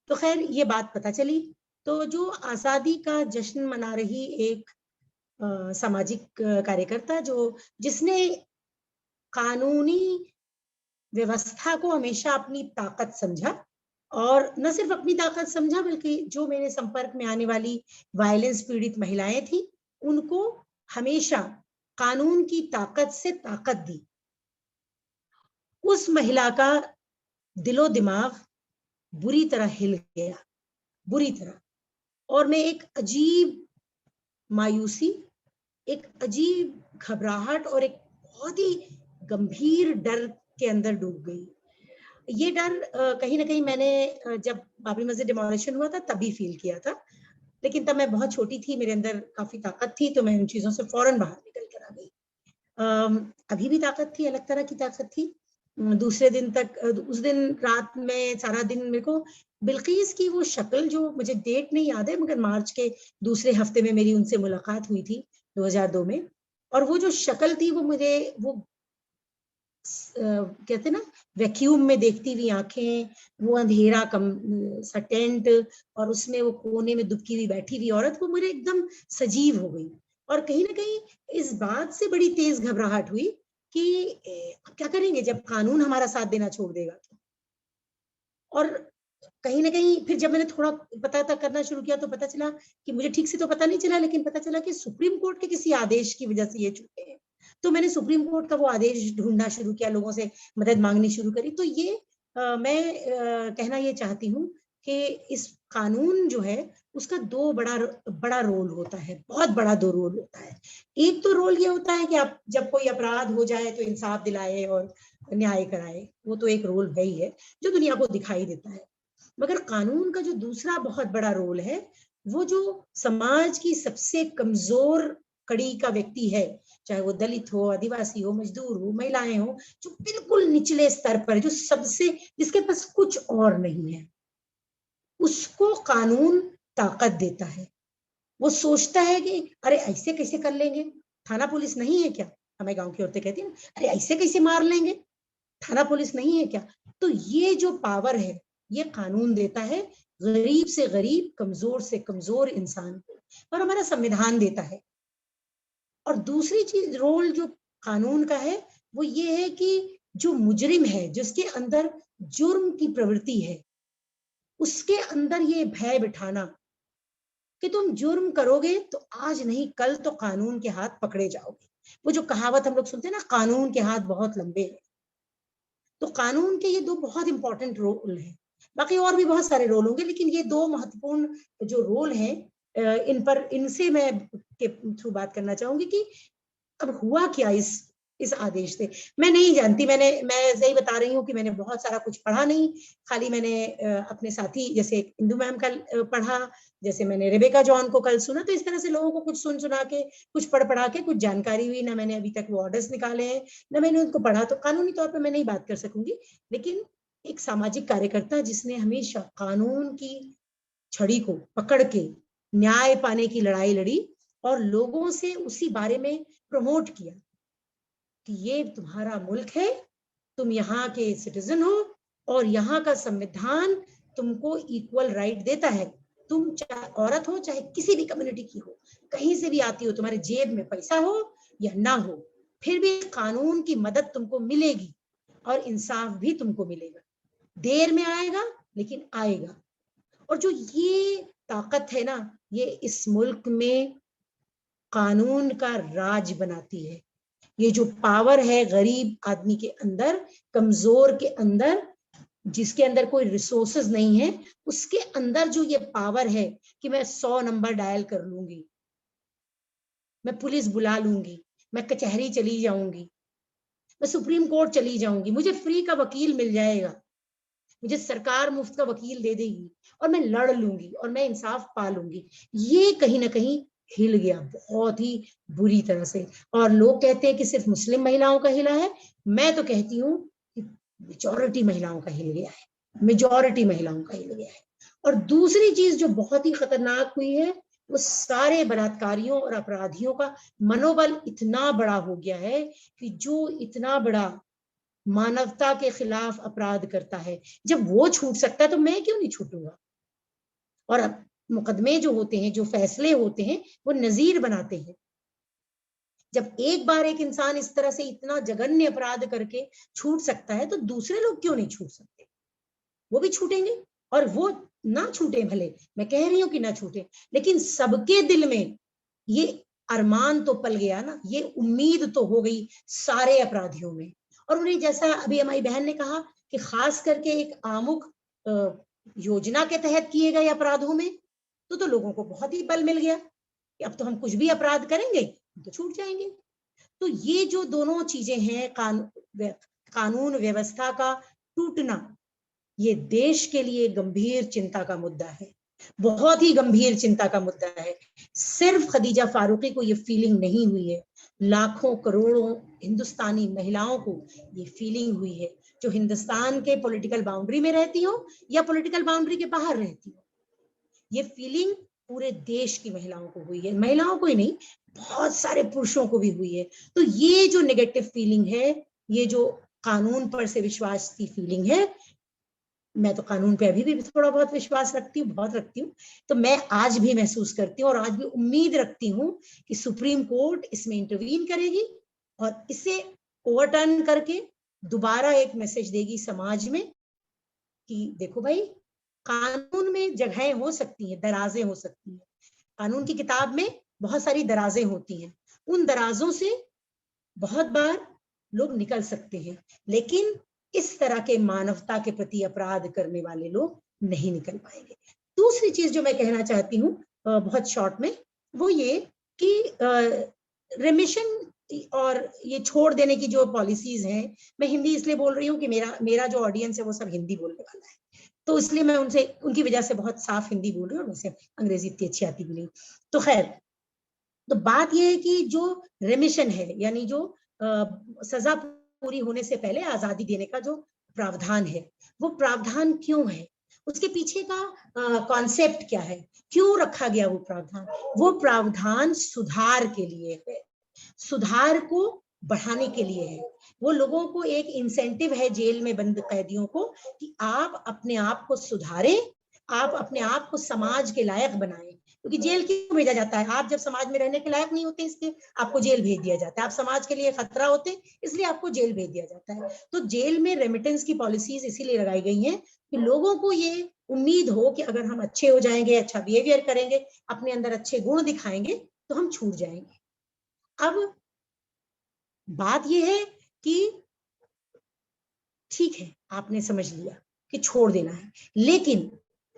तो खैर ये बात पता चली तो जो आजादी का जश्न मना रही एक सामाजिक कार्यकर्ता जिसने कानूनी व्यवस्था को हमेशा अपनी ताकत समझा, और न सिर्फ अपनी ताकत समझा बल्कि जो मेरे संपर्क में आने वाली वायलेंस पीड़ित महिलाएं थी उनको हमेशा कानून की ताकत से ताकत दी। उस महिला का दिलो दिमाग बुरी तरह हिल गया, बुरी तरह, और मैं एक अजीब मायूसी, एक अजीब घबराहट और एक बहुत ही गंभीर डर के अंदर डूब गई। ये डर कहीं ना कहीं मैंने जब बाबरी मस्जिद डिमोलिशन हुआ था तभी फील किया था, लेकिन तब मैं बहुत छोटी थी, मेरे अंदर काफी ताकत थी, तो मैं इन चीजों से फौरन बाहर निकल कर आ गई। अभी भी ताकत थी, अलग तरह की ताकत थी। दूसरे दिन तक, उस दिन रात में सारा दिन मेरे को बिल्किस की वो शक्ल, जो मुझे डेट नहीं याद है मगर मार्च के दूसरे हफ्ते में मेरी उनसे मुलाकात हुई थी 2002 में, और वो जो शक्ल थी वो मुझे वो कहते ना वैक्यूम में देखती हुई आंखें, वो अंधेरा कम सा टेंट और उसमें वो कोने में दुबकी हुई बैठी हुई औरत, वो मुझे एकदम सजीव हो गई। और कहीं ना कहीं इस बात से बड़ी तेज घबराहट हुई कि क्या करेंगे जब कानून हमारा साथ देना छोड़ देगा। और कहीं ना कहीं फिर जब मैंने थोड़ा पता करना शुरू किया तो पता चला कि, मुझे ठीक से तो पता नहीं चला लेकिन पता चला कि सुप्रीम कोर्ट के किसी आदेश की वजह से ये छूटे हैं। तो मैंने सुप्रीम कोर्ट का वो आदेश ढूंढना शुरू किया, लोगों से मदद मांगनी शुरू करी। तो ये मैं कहना ये चाहती हूँ कि इस कानून जो है उसका दो बड़ा रोल होता है, बहुत बड़ा दो रोल होता है। एक तो रोल ये होता है कि आप जब कोई अपराध हो जाए तो इंसाफ दिलाए और न्याय कराए, वो तो एक रोल है ही है जो दुनिया को दिखाई देता है। मगर कानून का जो दूसरा बहुत बड़ा रोल है, वो जो समाज की सबसे कमजोर कड़ी का व्यक्ति है, चाहे वो दलित हो, आदिवासी हो, मजदूर हो, महिलाएं हो, जो बिल्कुल निचले स्तर पर, जो सबसे, जिसके पास कुछ और नहीं है, उसको कानून ताकत देता है। वो सोचता है कि अरे ऐसे कैसे कर लेंगे, थाना पुलिस नहीं है क्या? हमें गांव की औरतें कहती हैं, अरे ऐसे कैसे मार लेंगे, थाना पुलिस नहीं है क्या? तो ये जो पावर है ये कानून देता है गरीब से गरीब, कमजोर से कमजोर इंसान को, और हमारा संविधान देता है। और दूसरी चीज रोल जो कानून का है वो ये है कि जो मुजरिम है, जिसके अंदर जुर्म की प्रवृत्ति है, उसके अंदर ये भय बिठाना कि तुम जुर्म करोगे तो आज नहीं कल तो कानून के हाथ पकड़े जाओगे। वो जो कहावत हम लोग सुनते हैं ना, कानून के हाथ बहुत लंबे हैं। तो कानून के ये दो बहुत इंपॉर्टेंट रोल हैं। बाकी और भी बहुत सारे रोल होंगे, लेकिन ये दो महत्वपूर्ण जो रोल हैं, इनसे मैं के थ्रू बात करना चाहूंगी कि अब हुआ क्या इस आदेश से। मैं नहीं जानती, मैं सही बता रही हूँ कि मैंने बहुत सारा कुछ पढ़ा नहीं, खाली मैंने अपने साथी जैसे इंदु मैम का पढ़ा, जैसे मैंने रेबेका जॉन को कल सुना, तो इस तरह से लोगों को कुछ सुना के, कुछ पढ़ा के कुछ जानकारी हुई। ना मैंने अभी तक वो ऑर्डर्स निकाले हैं, ना मैंने उनको पढ़ा, तो कानूनी तौर पर मैं नहीं बात कर सकूंगी। लेकिन एक सामाजिक कार्यकर्ता जिसने हमेशा कानून की छड़ी को पकड़ के न्याय पाने की लड़ाई लड़ी और लोगों से उसी बारे में प्रमोट किया कि ये तुम्हारा मुल्क है, तुम यहाँ के सिटीजन हो और यहाँ का संविधान तुमको इक्वल राइट देता है। तुम चाहे औरत हो, चाहे किसी भी कम्युनिटी की हो, कहीं से भी आती हो, तुम्हारे जेब में पैसा हो या ना हो, फिर भी कानून की मदद तुमको मिलेगी और इंसाफ भी तुमको मिलेगा। देर में आएगा लेकिन आएगा। और जो ये ताकत है ना, ये इस मुल्क में कानून का राज बनाती है। ये जो पावर है गरीब आदमी के अंदर, कमजोर के अंदर, जिसके अंदर कोई रिसोर्सेज नहीं है, उसके अंदर जो ये पावर है कि मैं 100 नंबर डायल कर लूंगी, मैं पुलिस बुला लूंगी, मैं कचहरी चली जाऊंगी, मैं सुप्रीम कोर्ट चली जाऊंगी, मुझे फ्री का वकील मिल जाएगा, मुझे सरकार मुफ्त का वकील दे देगी और मैं लड़ लूंगी और मैं इंसाफ पा लूंगी। ये कहीं ना कहीं हिल गया बहुत ही बुरी तरह से। और लोग कहते हैं कि सिर्फ मुस्लिम महिलाओं का हिला है, मैं तो कहती हूँ कि मेजॉरिटी महिलाओं का हिल गया है, मेजॉरिटी महिलाओं का हिल गया है। और दूसरी चीज जो बहुत ही खतरनाक हुई है, वो सारे बलात्कारियों और अपराधियों का मनोबल इतना बड़ा हो गया है कि जो इतना बड़ा मानवता के खिलाफ अपराध करता है, जब वो छूट सकता है तो मैं क्यों नहीं छूटूंगा। और अब मुकदमे जो होते हैं, जो फैसले होते हैं, वो नजीर बनाते हैं। जब एक बार एक इंसान इस तरह से इतना जघन्य अपराध करके छूट सकता है, तो दूसरे लोग क्यों नहीं छूट सकते? वो भी छूटेंगे, और वो ना छूटे भले, मैं कह रही हूं कि ना छूटे, लेकिन सबके दिल में ये अरमान तो पल गया ना, ये उम्मीद तो हो गई सारे अपराधियों में। और उन्हें, जैसा अभी हमारी बहन ने कहा कि खास करके एक आमुख योजना के तहत किए गए अपराधों में तो लोगों को बहुत ही बल मिल गया कि अब तो हम कुछ भी अपराध करेंगे तो छूट जाएंगे। तो ये जो दोनों चीजें हैं, कानून व्यवस्था का टूटना, ये देश के लिए गंभीर चिंता का मुद्दा है, बहुत ही गंभीर चिंता का मुद्दा है। सिर्फ खदीजा फारूकी को ये फीलिंग नहीं हुई है, लाखों करोड़ों हिंदुस्तानी महिलाओं को ये फीलिंग हुई है, जो हिंदुस्तान के पॉलिटिकल बाउंड्री में रहती हो या पॉलिटिकल बाउंड्री के बाहर रहती हो। ये फीलिंग पूरे देश की महिलाओं को हुई है, महिलाओं को ही नहीं, बहुत सारे पुरुषों को भी हुई है। तो ये जो नेगेटिव फीलिंग है, ये जो कानून पर से विश्वास की फीलिंग है, मैं तो कानून पे अभी भी थोड़ा बहुत विश्वास रखती हूँ, बहुत रखती हूँ, तो मैं आज भी महसूस करती हूँ और आज भी उम्मीद रखती हूँ कि सुप्रीम कोर्ट इसमें इंटरवीन करेगी और इसे ओवरटर्न करके दोबारा एक मैसेज देगी समाज में कि देखो भाई, कानून में जगहें हो सकती हैं, दराजें हो सकती हैं, कानून की किताब में बहुत सारी दराजें होती हैं, उन दराजों से बहुत बार लोग निकल सकते हैं, लेकिन इस तरह के मानवता के प्रति अपराध करने वाले लोग नहीं निकल पाएंगे। दूसरी चीज जो मैं कहना चाहती हूँ बहुत शॉर्ट में, वो ये कि रेमिशन और ये छोड़ देने की जो पॉलिसीज हैं, मैं हिंदी इसलिए बोल रही हूँ कि मेरा जो ऑडियंस है वो सब हिंदी बोलने वाला है, तो इसलिए मैं उनकी वजह से बहुत साफ हिंदी बोल रही हूँ, और वैसे अंग्रेजी इतनी अच्छी आती भी नहीं। तो खैर, तो बात यह है कि जो रेमिशन है, यानी जो सजा पूरी होने से पहले आजादी देने का जो प्रावधान है, वो प्रावधान क्यों है, उसके पीछे का कॉन्सेप्ट क्या है, क्यों रखा गया वो प्रावधान? वो प्रावधान सुधार के लिए है, सुधार को बढ़ाने के लिए है। वो लोगों को एक इंसेंटिव है, जेल में बंद कैदियों को, कि आप अपने आप को सुधारें, आप अपने आप को समाज के लायक बनाएं। क्योंकि जेल क्यों भेजा जाता है? आप जब समाज में रहने के लायक नहीं होते इसलिए आपको जेल भेज दिया जाता है, आप समाज के लिए खतरा होते इसलिए आपको जेल भेज दिया जाता है। तो जेल में रेमिटेंस की पॉलिसीज इसीलिए लगाई गई हैं कि लोगों को ये उम्मीद हो कि अगर हम अच्छे हो जाएंगे, अच्छा बिहेवियर करेंगे, अपने अंदर अच्छे गुण दिखाएंगे, तो हम छूट जाएंगे। अब बात यह है कि ठीक है, आपने समझ लिया कि छोड़ देना है, लेकिन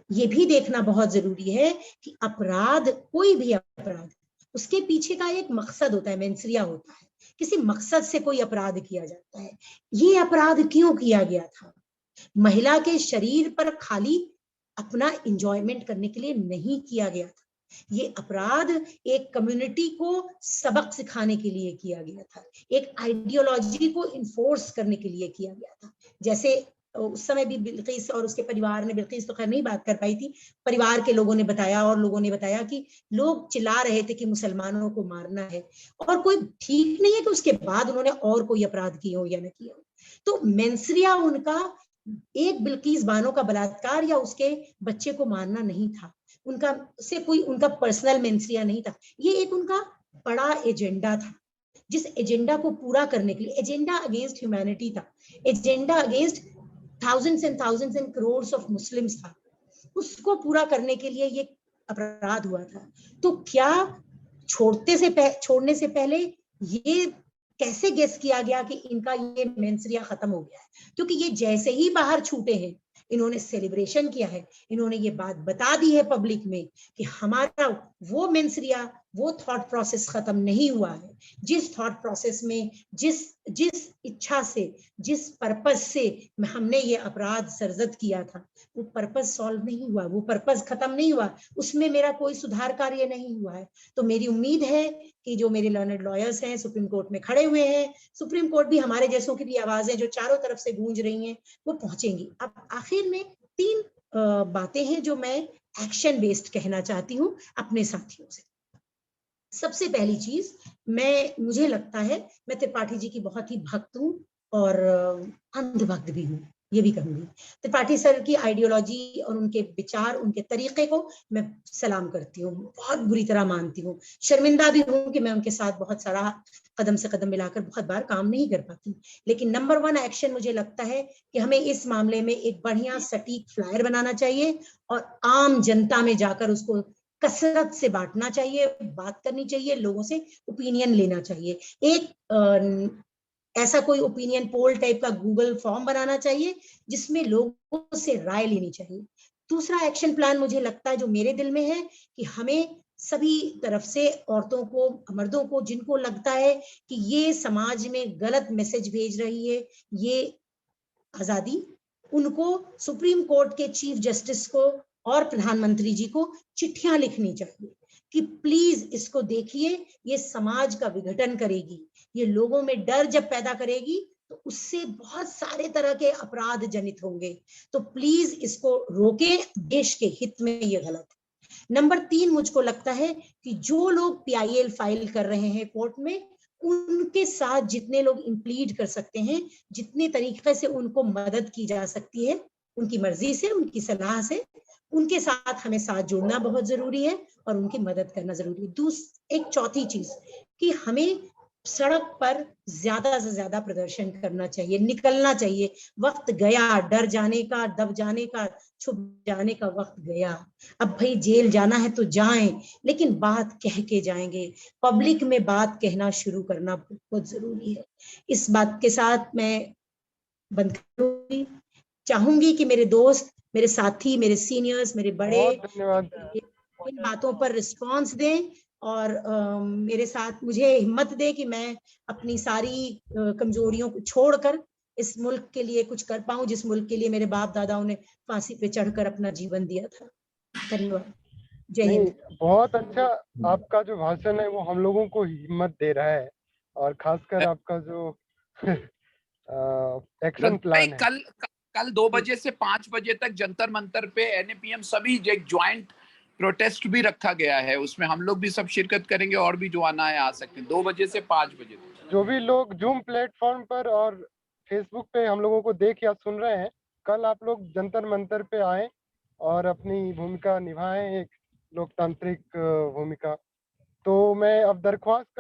ये भी देखना बहुत जरूरी है कि अपराध, कोई भी अपराध, उसके पीछे का एक मकसद होता है, मेंसरिया होता है, किसी मकसद से कोई अपराध किया जाता है। ये अपराध क्यों किया गया था? महिला के शरीर पर खाली अपना एंजॉयमेंट करने के लिए नहीं किया गया था, ये अपराध एक कम्युनिटी को सबक सिखाने के लिए किया गया था, एक आइडियोलॉजी को इन्फोर्स करने के लिए किया गया था। जैसे उस समय भी बिल्किस और उसके परिवार ने, बिल्किस तो खैर नहीं बात कर पाई थी, परिवार के लोगों ने बताया, और लोगों ने बताया कि लोग चिल्ला रहे थे कि मुसलमानों को मारना है, और कोई ठीक नहीं है कि उसके बाद उन्होंने और कोई अपराध किए हो या न किए हो। तो मेंसरिया उनका एक बिल्किस बानो का बलात्कार या उसके बच्चे को मारना नहीं था, उनका से कोई उनका पर्सनल मेंसरिया नहीं था, ये एक उनका बड़ा एजेंडा था, जिस एजेंडा को पूरा करने के लिए, एजेंडा अगेंस्ट ह्यूमैनिटी था, agenda against thousands and crores of Muslims था, उसको पूरा करने के लिए ये अपराध हुआ था। तो क्या छोड़ने से पहले ये कैसे गेस किया गया कि इनका ये मेंसरिया खत्म हो गया है? क्योंकि ये जैसे ही बाहर छूटे हैं, इन्होंने सेलिब्रेशन किया है, इन्होंने ये बात बता दी है पब्लिक में कि हमारा वो मेंसरिया, वो थॉट प्रोसेस खत्म नहीं हुआ है। जिस थॉट प्रोसेस में, जिस इच्छा से, जिस पर्पस से हमने ये अपराध सरजद किया था, वो पर्पस सॉल्व नहीं हुआ, वो पर्पस खत्म नहीं हुआ, उसमें मेरा कोई सुधार कार्य नहीं हुआ है। तो मेरी उम्मीद है कि जो मेरे लर्नड लॉयर्स हैं, सुप्रीम कोर्ट में खड़े हुए हैं, सुप्रीम कोर्ट भी हमारे जैसों की भी आवाजें जो चारों तरफ से गूंज रही हैं, वो पहुंचेंगी। अब आखिर में 3 बातें हैं जो मैं एक्शन बेस्ड कहना चाहती हूँ अपने साथियों से। सबसे पहली चीज, मुझे लगता है, मैं त्रिपाठी जी की बहुत ही भक्त हूँ और अंधभक्त भी हूँ, ये भी कहूंगी। त्रिपाठी सर की आइडियोलॉजी और उनके विचार, उनके तरीके को मैं सलाम करती हूँ, बहुत बुरी तरह मानती हूँ। शर्मिंदा भी हूँ कि मैं उनके साथ बहुत सारा कदम से कदम मिलाकर बहुत बार काम नहीं कर पाती। लेकिन नंबर 1 एक्शन मुझे लगता है कि हमें इस मामले में एक बढ़िया सटीक फ्लायर बनाना चाहिए और आम जनता में जाकर उसको कसरत से बांटना चाहिए, बात करनी चाहिए, लोगों से ओपिनियन लेना चाहिए। एक ऐसा कोई ओपिनियन पोल टाइप का गूगल फॉर्म बनाना चाहिए जिसमें लोगों से राय लेनी चाहिए। दूसरा एक्शन प्लान मुझे लगता है जो मेरे दिल में है कि हमें सभी तरफ से औरतों को, मर्दों को, जिनको लगता है कि ये समाज में गलत मैसेज भेज रही है ये आजादी, उनको सुप्रीम कोर्ट के चीफ जस्टिस को और प्रधानमंत्री जी को चिट्ठियां लिखनी चाहिए कि प्लीज इसको देखिए, ये समाज का विघटन करेगी, ये लोगों में डर जब पैदा करेगी तो उससे बहुत सारे तरह के अपराध जनित होंगे, तो प्लीज इसको रोके, देश के हित में ये गलत है। नंबर 3 मुझको लगता है कि जो लोग PIL फाइल कर रहे हैं कोर्ट में, उनके साथ जितने लोग इंप्लीड कर सकते हैं, जितने तरीके से उनको मदद की जा सकती है, उनकी मर्जी से, उनकी सलाह से, उनके साथ हमें साथ जुड़ना बहुत जरूरी है और उनकी मदद करना जरूरी है। एक चौथी चीज कि हमें सड़क पर ज्यादा से ज्यादा प्रदर्शन करना चाहिए, निकलना चाहिए। वक्त गया डर जाने का, दब जाने का, छुप जाने का वक्त गया। अब भाई जेल जाना है तो जाएं, लेकिन बात कह के जाएंगे। पब्लिक में बात कहना शुरू करना बहुत जरूरी है। इस बात के साथ मैं बंद करूंगी। चाहूंगी कि मेरे दोस्त, मेरे साथी, मेरे सीनियर्स, मेरे बड़े बहुत धन्यवाद। इन बातों पर रिस्पॉन्स दें और मेरे साथ मुझे हिम्मत दे कि मैं अपनी सारी कमजोरियों को छोड़कर इस मुल्क के लिए कुछ कर पाऊं, जिस मुल्क के लिए मेरे बाप दादाओं ने फांसी पे चढ़कर अपना जीवन दिया था। धन्यवाद। जय नहीं, हिंद। बहुत अच्छा। आपका जो भाषण है वो हम लोगों को हिम्मत दे रहा है, और खासकर आपका जो एक्शन भाई प्लान है। कल 2 बजे से 5 बजे तक जंतर मंतर पे NAPM सभी एक ज्वाइंट प्रोटेस्ट भी रखा गया है, उसमें हम लोग भी सब शिरकत करेंगे और भी जो आना है आ सकते हैं 2 बजे से 5 बजे तक। जो भी लोग जूम प्लेटफॉर्म पर और फेसबुक पे हम लोगों को देख या सुन रहे हैं, कल आप लोग जंतर मंतर पे आए और अपनी भूमिका निभाएं, एक लोकतांत्रिक भूमिका। तो मैं अब दरख्वास्त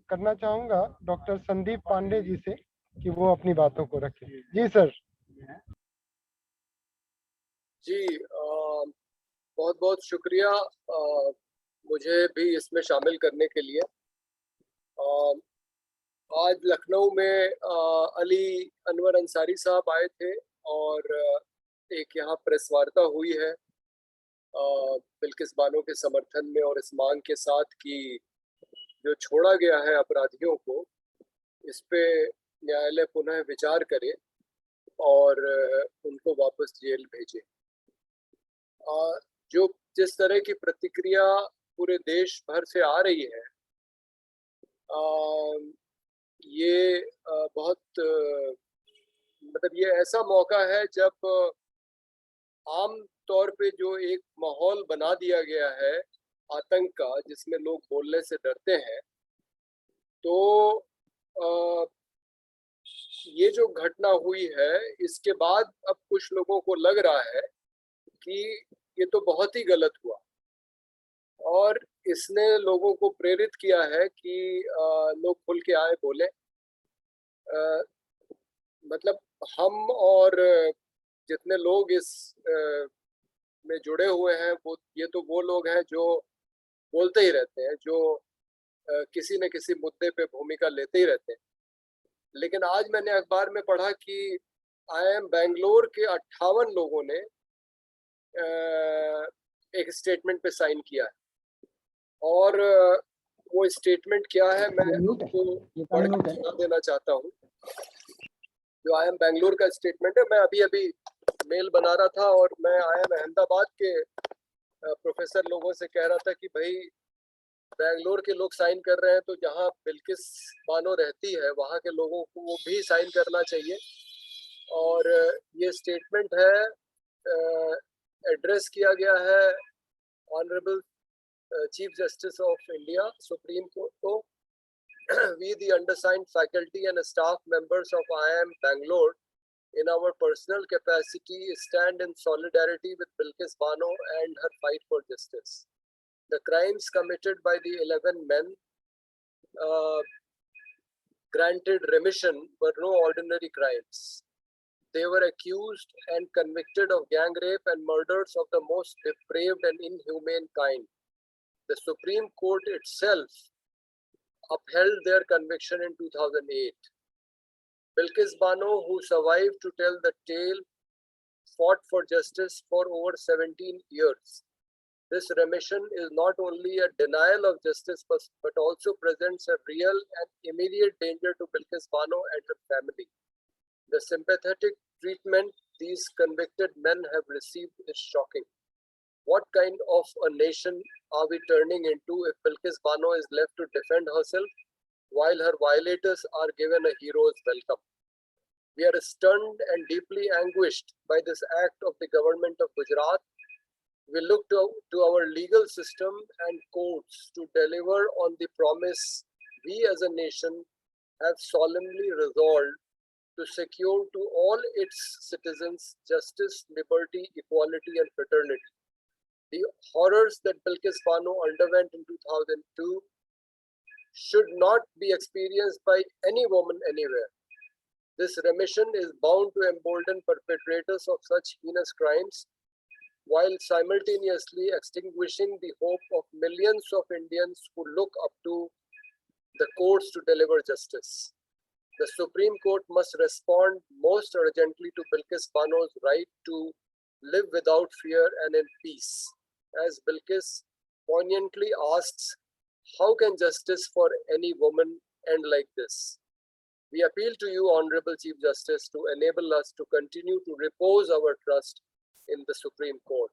करना चाहूंगा डॉक्टर संदीप पांडे जी से कि वो अपनी बातों को रखें। जी सर। जी बहुत बहुत शुक्रिया मुझे भी इसमें शामिल करने के लिए। आज लखनऊ में अली अनवर अंसारी साहब आए थे और एक यहाँ प्रेस वार्ता हुई है बिल्किस बानो के समर्थन में और इस मांग के साथ कि जो छोड़ा गया है अपराधियों को, इस पे न्यायालय पुनः विचार करे और उनको वापस जेल भेजे। जो जिस तरह की प्रतिक्रिया पूरे देश भर से आ रही है, ये बहुत मतलब ये ऐसा मौका है जब आम तौर पे जो एक माहौल बना दिया गया है आतंक का, जिसमें लोग बोलने से डरते हैं, तो ये जो घटना हुई है इसके बाद अब कुछ लोगों को लग रहा है कि ये तो बहुत ही गलत हुआ, और इसने लोगों को प्रेरित किया है कि लोग खुल के आए, बोले। मतलब हम और जितने लोग इस में जुड़े हुए हैं, वो ये तो वो लोग हैं जो बोलते ही रहते हैं, जो किसी न किसी मुद्दे पे भूमिका लेते ही रहते हैं। लेकिन आज मैंने अखबार में पढ़ा कि IIM बेंगलोर के 58 लोगों ने एक स्टेटमेंट पे साइन किया है, और वो स्टेटमेंट क्या है मैं आपको पढ़ के सुना देना चाहता हूँ। जो IIM बेंगलोर का स्टेटमेंट है, मैं अभी मेल बना रहा था और मैं IIM अहमदाबाद के प्रोफेसर लोगों से कह रहा था कि भाई बेंगलोर के लोग साइन कर रहे हैं तो जहाँ बिल्किस बानो रहती है वहाँ के लोगों को वो भी साइन करना चाहिए। और ये स्टेटमेंट है, एड्रेस किया गया है honourable chief justice of India supreme court को। We the undersigned faculty and staff members of IIM Bangalore in our personal capacity, stand in solidarity with Bilkis Bano and her fight for justice. The crimes committed by the 11 men granted remission were no ordinary crimes. They were accused and convicted of gang rape and murders of the most depraved and inhumane kind. The Supreme Court itself upheld their conviction in 2008. Bilkis Bano, who survived to tell the tale, fought for justice for over 17 years. This remission is not only a denial of justice, but also presents a real and immediate danger to Bilkis Bano and her family. The sympathetic treatment these convicted men have received is shocking. What kind of a nation are we turning into if Bilkis Bano is left to defend herself while her violators are given a hero's welcome? We are stunned and deeply anguished by this act of the government of Gujarat. We look to our legal system and courts to deliver on the promise we as a nation have solemnly resolved to secure to all its citizens justice, liberty, equality, and fraternity. The horrors that Bilkis Bano underwent in 2002 should not be experienced by any woman anywhere. This remission is bound to embolden perpetrators of such heinous crimes, while simultaneously extinguishing the hope of millions of Indians who look up to the courts to deliver justice. The Supreme Court must respond most urgently to Bilkis Bano's right to live without fear and in peace. As Bilkis poignantly asks, how can justice for any woman end like this? We appeal to you, Honorable Chief Justice, to enable us to continue to repose our trust in the Supreme Court.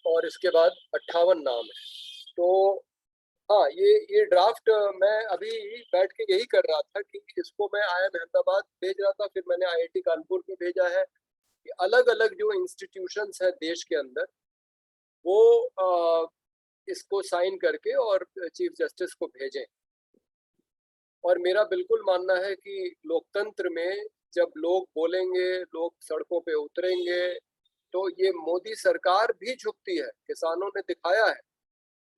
और इसके बाद 58 नाम है. तो हाँ, ये draft मैं अभी बैठ के यही कर रहा था कि इसको मैं IIM अहमदाबाद भेज रहा था, फिर मैंने IIT कानपुर में भेजा है कि अलग अलग जो इंस्टीट्यूशंस हैं देश के अंदर वो इसको साइन करके और चीफ जस्टिस को भेजें. और मेरा बिल्कुल मानना है कि लोकतंत्र में जब लोग बोलेंगे, लोग सड़कों पे उतरेंगे, तो ये मोदी सरकार भी झुकती है. किसानों ने दिखाया है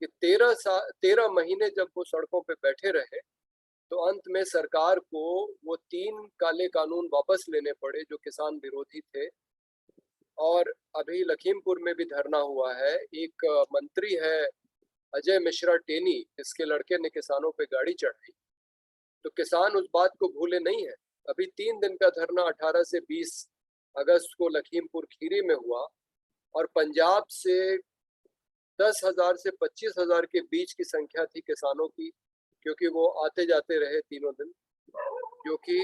कि 13 महीने जब वो सड़कों पे बैठे रहे तो अंत में सरकार को वो 3 काले कानून वापस लेने पड़े जो किसान विरोधी थे. और अभी लखीमपुर में भी धरना हुआ है. एक मंत्री है अजय मिश्रा टेनी, इसके लड़के ने किसानों पे गाड़ी चढ़ाई. तो किसान उस बात को भूले नहीं है. अभी 3 दिन का धरना 18 से 20 अगस्त को लखीमपुर खीरी में हुआ और पंजाब से 10,000 से 25,000 के बीच की संख्या थी किसानों की, क्योंकि वो आते जाते रहे तीनों दिन, जो कि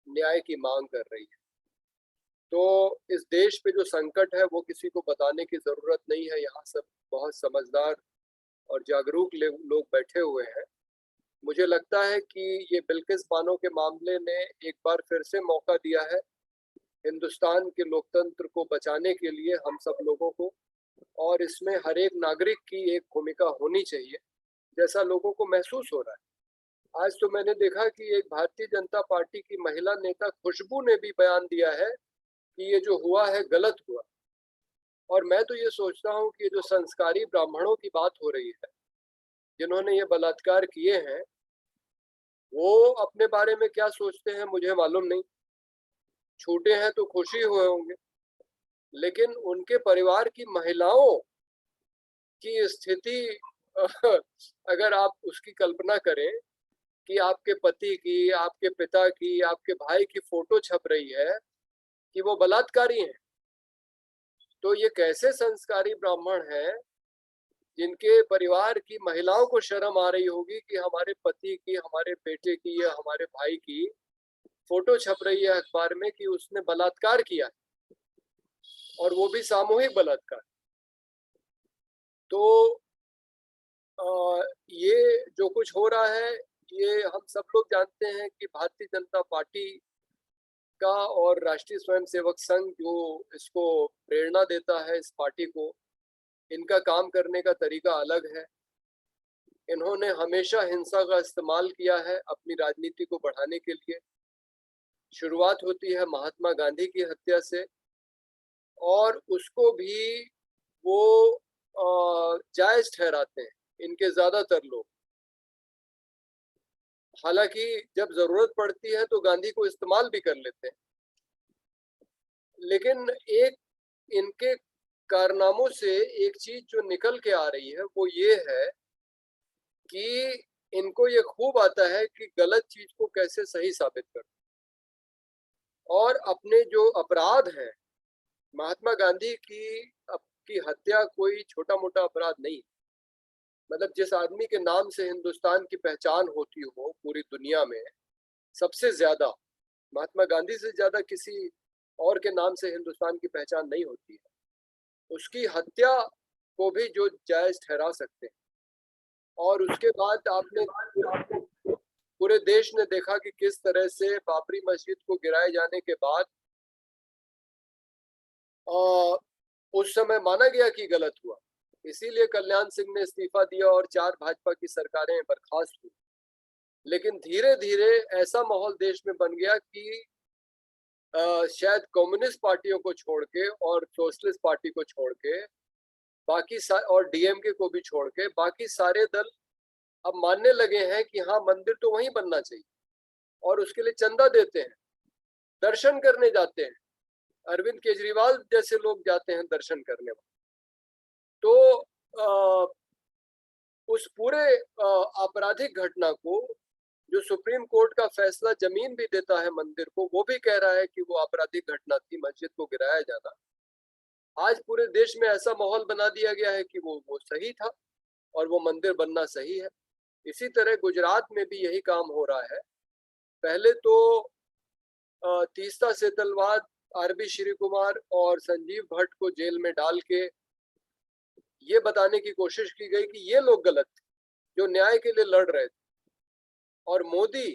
न्याय की मांग कर रही है. तो इस देश पे जो संकट है वो किसी को बताने की जरूरत नहीं है. यहाँ सब बहुत समझदार और जागरूक लोग बैठे हुए हैं. मुझे लगता है कि ये बिल्किस बानो के मामले ने एक बार फिर से मौका दिया है हिंदुस्तान के लोकतंत्र को बचाने के लिए हम सब लोगों को, और इसमें हर एक नागरिक की एक भूमिका होनी चाहिए जैसा लोगों को महसूस हो रहा है. आज तो मैंने देखा कि एक भारतीय जनता पार्टी की महिला नेता खुशबू ने भी बयान दिया है कि ये जो हुआ है गलत हुआ. और मैं तो ये सोचता हूँ कि जो संस्कारी ब्राह्मणों की बात हो रही है जिन्होंने ये बलात्कार किए हैं, वो अपने बारे में क्या सोचते हैं मुझे मालूम नहीं. छूटे हैं तो खुशी हुए होंगे, लेकिन उनके परिवार की महिलाओं की स्थिति अगर आप उसकी कल्पना करें कि आपके पति की, आपके पिता की, आपके भाई की फोटो छप रही है कि वो बलात्कारी हैं, तो ये कैसे संस्कारी ब्राह्मण हैं जिनके परिवार की महिलाओं को शर्म आ रही होगी कि हमारे पति की, हमारे बेटे की या हमारे भाई की फोटो छप रही है अखबार में कि उसने बलात्कार किया है, और वो भी सामूहिक बलात्कार. तो ये जो कुछ हो रहा है ये हम सब लोग जानते हैं कि भारतीय जनता पार्टी का और राष्ट्रीय स्वयंसेवक संघ जो इसको प्रेरणा देता है, इस पार्टी को, इनका काम करने का तरीका अलग है. इन्होंने हमेशा हिंसा का इस्तेमाल किया है अपनी राजनीति को बढ़ाने के लिए. शुरुआत होती है महात्मा गांधी की हत्या से, और उसको भी वो जायज ठहराते हैं इनके ज्यादातर लोग। हालांकि जब जरूरत पड़ती है तो गांधी को इस्तेमाल भी कर लेते हैं, लेकिन एक इनके कारनामों से एक चीज जो निकल के आ रही है वो ये है कि इनको ये खूब आता है कि गलत चीज को कैसे सही साबित कर, और अपने जो अपराध हैं, महात्मा गांधी की हत्या कोई छोटा मोटा अपराध नहीं। मतलब जिस आदमी के नाम से हिंदुस्तान की पहचान होती हो पूरी दुनिया में, सबसे ज्यादा महात्मा गांधी से ज्यादा किसी और के नाम से हिंदुस्तान की पहचान नहीं होती है, उसकी हत्या को भी जो जायज ठहरा सकते हैं। और उसके बाद आपने पूरे देश ने देखा कि किस तरह से बाबरी मस्जिद को गिराए जाने के बाद उस समय माना गया कि गलत हुआ, इसीलिए कल्याण सिंह ने इस्तीफा दिया और 4 भाजपा की सरकारें बर्खास्त हुई। लेकिन धीरे धीरे ऐसा माहौल देश में बन गया कि शायद कम्युनिस्ट पार्टियों को छोड़ के और सोशलिस्ट पार्टी को छोड़ के बाकी और डीएमके को भी छोड़ के बाकी सारे दल अब मानने लगे हैं कि हाँ, मंदिर तो वहीं बनना चाहिए, और उसके लिए चंदा देते हैं, दर्शन करने जाते हैं। अरविंद केजरीवाल जैसे लोग जाते हैं दर्शन करने। तो उस पूरे आपराधिक घटना को, जो सुप्रीम कोर्ट का फैसला जमीन भी देता है मंदिर को, वो भी कह रहा है कि वो आपराधिक घटना थी, मस्जिद को गिराया जाना। आज पूरे देश में ऐसा माहौल बना दिया गया है कि वो सही था और वो मंदिर बनना सही है। इसी तरह गुजरात में भी यही काम हो रहा है। पहले तो तीस्ता सेतलवाद, आरबी श्री कुमार और संजीव भट्ट को जेल में डाल के ये बताने की कोशिश की गई कि ये लोग गलत थे जो न्याय के लिए लड़ रहे थे, और मोदी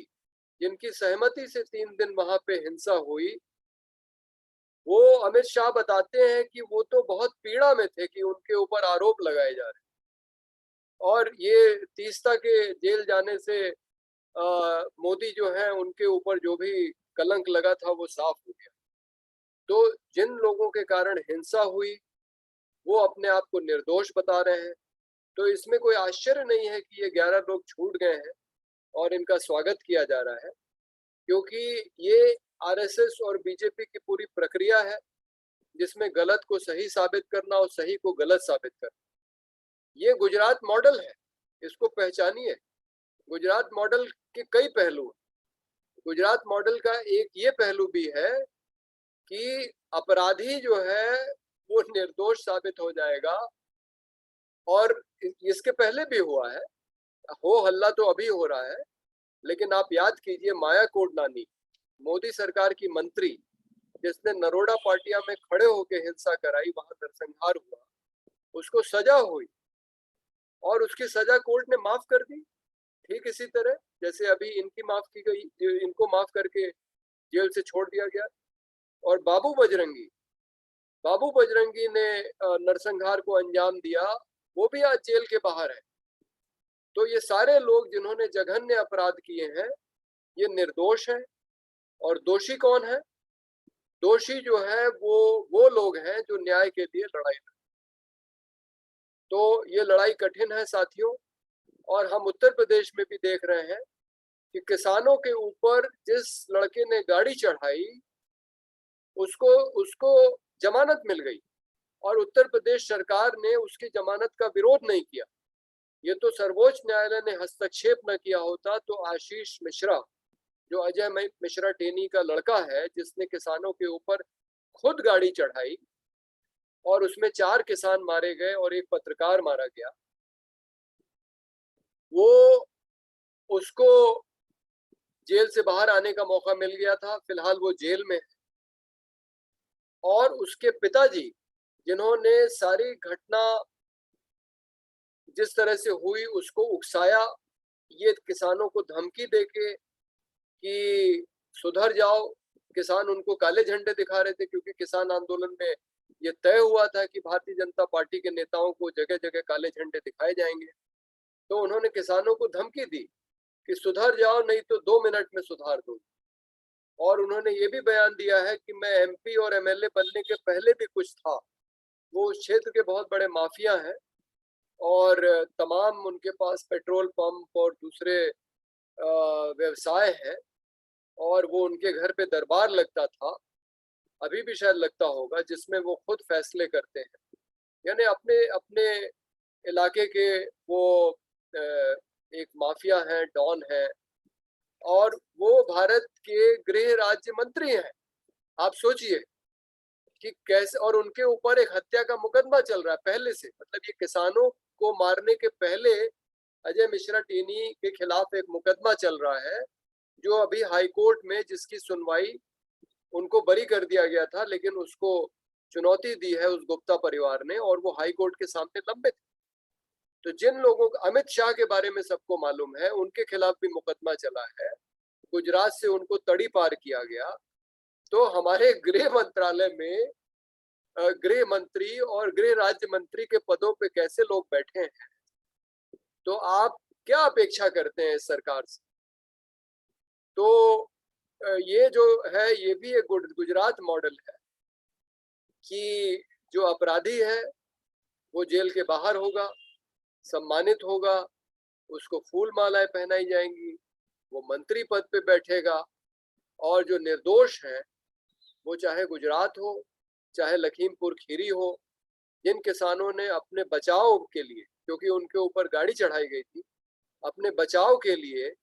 जिनकी सहमति से 3 दिन वहां पे हिंसा हुई, वो अमित शाह बताते हैं कि वो तो बहुत पीड़ा में थे कि उनके ऊपर आरोप लगाए जा रहे, और ये तीस्ता के जेल जाने से मोदी जो है उनके ऊपर जो भी कलंक लगा था वो साफ हो गया। तो जिन लोगों के कारण हिंसा हुई वो अपने आप को निर्दोष बता रहे हैं, तो इसमें कोई आश्चर्य नहीं है कि ये 11 लोग छूट गए हैं और इनका स्वागत किया जा रहा है, क्योंकि ये आरएसएस और बीजेपी की पूरी प्रक्रिया है जिसमें गलत को सही साबित करना और सही को गलत साबित करना। ये गुजरात मॉडल है, इसको पहचानिए। गुजरात मॉडल के कई पहलू हैं। गुजरात मॉडल का एक ये पहलू भी है कि अपराधी जो है वो निर्दोष साबित हो जाएगा, और इसके पहले भी हुआ है, हो हल्ला तो अभी हो रहा है, लेकिन आप याद कीजिए माया कोडनानी, मोदी सरकार की मंत्री, जिसने नरोडा पाटिया में खड़े होकर हिंसा कराई, वहां नरसंहार हुआ, उसको सजा हुई और उसकी सजा कोर्ट ने माफ कर दी। ठीक इसी तरह जैसे अभी इनकी माफ की गई, इनको माफ करके जेल से छोड़ दिया गया। और बाबू बजरंगी ने नरसंहार को अंजाम दिया, वो भी आज जेल के बाहर है। तो ये सारे लोग जिन्होंने जघन्य अपराध किए हैं ये निर्दोष हैं। और दोषी कौन है? दोषी जो है वो लोग हैं जो न्याय के लिए लड़ाई लड़ते। तो ये लड़ाई कठिन है साथियों, और हम उत्तर प्रदेश में भी देख रहे हैं कि किसानों के ऊपर जिस लड़के ने गाड़ी चढ़ाई उसको जमानत मिल गई, और उत्तर प्रदेश सरकार ने उसकी जमानत का विरोध नहीं किया। ये तो सर्वोच्च न्यायालय ने हस्तक्षेप न किया होता तो आशीष मिश्रा, जो अजय मिश्रा टेनी का लड़का है, जिसने किसानों के ऊपर खुद गाड़ी चढ़ाई और उसमें 4 किसान मारे गए और एक पत्रकार मारा गया, वो उसको जेल से बाहर आने का मौका मिल गया था। फिलहाल वो जेल में है। और उसके पिताजी, जिन्होंने सारी घटना जिस तरह से हुई उसको उकसाया, ये किसानों को धमकी देके कि सुधर जाओ, किसान उनको काले झंडे दिखा रहे थे, क्योंकि किसान आंदोलन में ये तय हुआ था कि भारतीय जनता पार्टी के नेताओं को जगह जगह काले झंडे दिखाए जाएंगे। तो उन्होंने किसानों को धमकी दी कि सुधर जाओ, नहीं तो 2 मिनट में सुधार दो। और उन्होंने ये भी बयान दिया है कि मैं MP और MLA बनने के पहले भी कुछ था। वो उस क्षेत्र के बहुत बड़े माफिया हैं और तमाम उनके पास पेट्रोल पंप और दूसरे व्यवसाय हैं और वो उनके घर पे दरबार लगता था, अभी भी शायद लगता होगा, जिसमें वो खुद फैसले करते हैं। यानी अपने अपने इलाके के वो एक माफिया हैं, डॉन हैं, और वो भारत के गृह राज्य मंत्री हैं। आप सोचिए कि कैसे, और उनके ऊपर एक हत्या का मुकदमा चल रहा है पहले से। मतलब ये किसानों को मारने के पहले अजय मिश्रा टेनी के खिलाफ एक मुकदमा चल रहा है, जो अभी हाई कोर्ट में, जिसकी सुनवाई उनको बरी कर दिया गया था, लेकिन उसको चुनौती दी है उस गुप्ता परिवार ने, और वो हाई कोर्ट के सामने लंबित। तो जिन लोगों को, अमित शाह के बारे में सबको मालूम है, उनके खिलाफ भी मुकदमा चला है, गुजरात से उनको तड़ी पार किया गया। तो हमारे गृह मंत्रालय में गृह मंत्री और गृह राज्य मंत्री के पदों पे कैसे लोग बैठे हैं? तो आप क्या अपेक्षा करते हैं इस सरकार से? तो ये जो है, ये भी एक गुजरात मॉडल है कि जो अपराधी है वो जेल के बाहर होगा, सम्मानित होगा, उसको फूल मालाएं पहनाई जाएंगी, वो मंत्री पद पे बैठेगा, और जो निर्दोष है, वो चाहे गुजरात हो, चाहे लखीमपुर खीरी हो, जिन किसानों ने अपने बचाव के लिए, क्योंकि उनके ऊपर गाड़ी चढ़ाई गई थी, अपने बचाव के लिए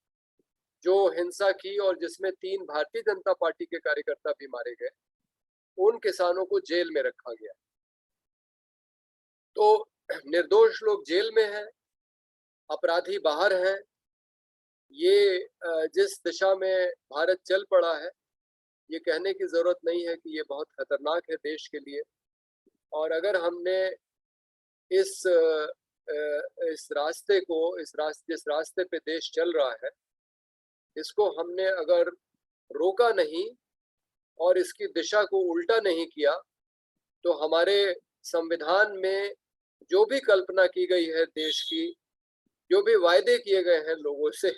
जो हिंसा की और जिसमें 3 भारतीय जनता पार्टी के कार्यकर्ता भी मारे गए, उन किसानों को जेल में रखा गया। तो निर्दोष लोग जेल में हैं, अपराधी बाहर हैं। ये जिस दिशा में भारत चल पड़ा है, ये कहने की जरूरत नहीं है कि ये बहुत खतरनाक है देश के लिए। और अगर हमने इस रास्ते को, जिस रास्ते पे देश चल रहा है, इसको हमने अगर रोका नहीं और इसकी दिशा को उल्टा नहीं किया, तो हमारे संविधान में जो भी कल्पना की गई है देश की, जो भी वायदे किए गए हैं लोगों से,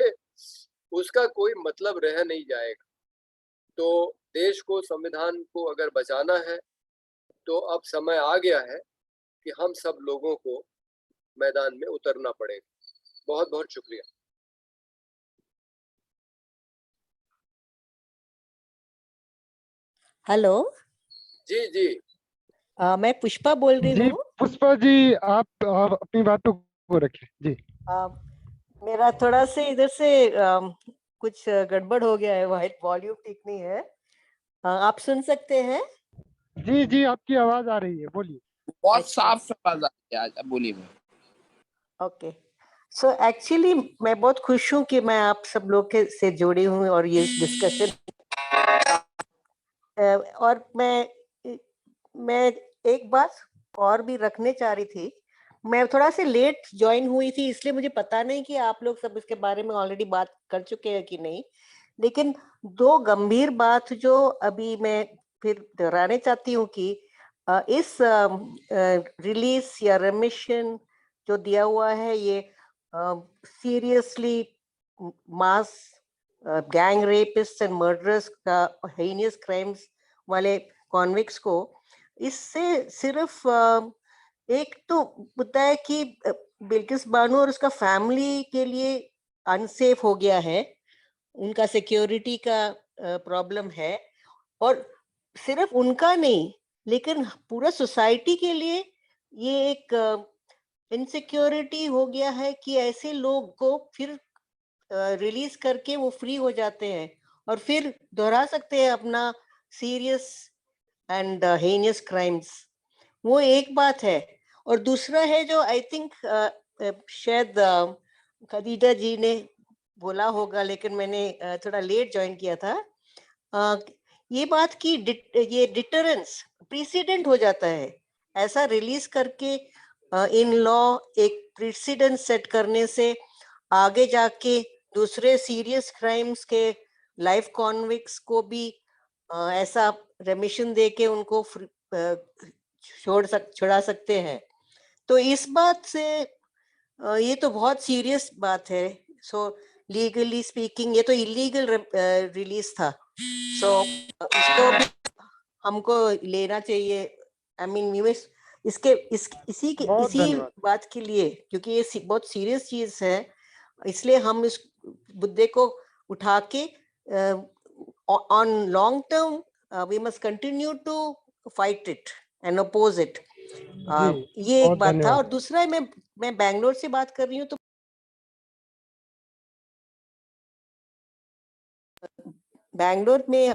उसका कोई मतलब रह नहीं जाएगा। तो देश को, संविधान को अगर बचाना है, तो अब समय आ गया है कि हम सब लोगों को मैदान में उतरना पड़ेगा। बहुत बहुत शुक्रिया। हेलो जी जी। मैं पुष्पा बोल रही जी हूँ। पुष्पा जी, आप अपनी बातों को रखिए जी। मेरा थोड़ा से इधर से कुछ गड़बड़ हो गया है, वॉल्यूम ठीक नहीं है। आप सुन सकते हैं? जी जी, आपकी आवाज आ रही है, बोलिए। बहुत साफ आवाज आ रही है, बोलिए। ओके, सो एक्चुअली मैं बहुत खुश हूँ कि मैं आप सब लोग के से जुड़ी हूँ और ये डिस्कशन। और मैं एक बात और भी रखने चाह रही थी। मैं थोड़ा से लेट ज्वाइन हुई थी, इसलिए मुझे पता नहीं कि आप लोग सब इसके बारे में ऑलरेडी बात कर चुके हैं कि नहीं, लेकिन 2 गंभीर बात जो अभी मैं फिर दोहराने चाहती हूँ कि इस रिलीज या रेमिशन जो दिया हुआ है, ये seriously mass gang rapist and murderers का, हेनियस क्राइम्स वाले कॉन्विक्ट्स को, इससे सिर्फ एक तो मुद्दा है कि बिल्किस बानो और उसका फैमिली के लिए अनसेफ हो गया है, उनका सिक्योरिटी का प्रॉब्लम है, और सिर्फ उनका नहीं लेकिन पूरा सोसाइटी के लिए ये एक इनसिक्योरिटी हो गया है कि ऐसे लोग को फिर रिलीज करके वो फ्री हो जाते हैं और फिर दोहरा सकते हैं अपना सीरियस एंड हेनियस क्राइम्स। वो एक बात है। और दूसरा है जो आई थिंक शायद खदीजा जी ने बोला होगा, लेकिन मैंने थोड़ा लेट ज्वाइन किया था, ये बात कि ये डिटरेंस प्रेसिडेंट हो जाता है। ऐसा रिलीज करके इन लॉ एक प्रेसिडेंट सेट करने से आगे जाके दूसरे सीरियस क्राइम्स के लाइफ कॉन्विक्ट्स को भी ऐसा रेमिशन देके उनको छुड़ा सकते हैं। तो इस बात से ये तो बहुत सीरियस बात है। सो लीगली स्पीकिंग ये तो इलीगल रिलीज था, सो इसको भी हमको लेना चाहिए। आई मीन इसी बात के लिए, क्योंकि ये बहुत सीरियस चीज है, इसलिए हम इस मुद्दे को उठा के on long term we must continue to fight it and oppose it. ये एक बात था। और दूसरा, मैं बैंगलोर से बात कर रही हूँ, तो बैंगलोर में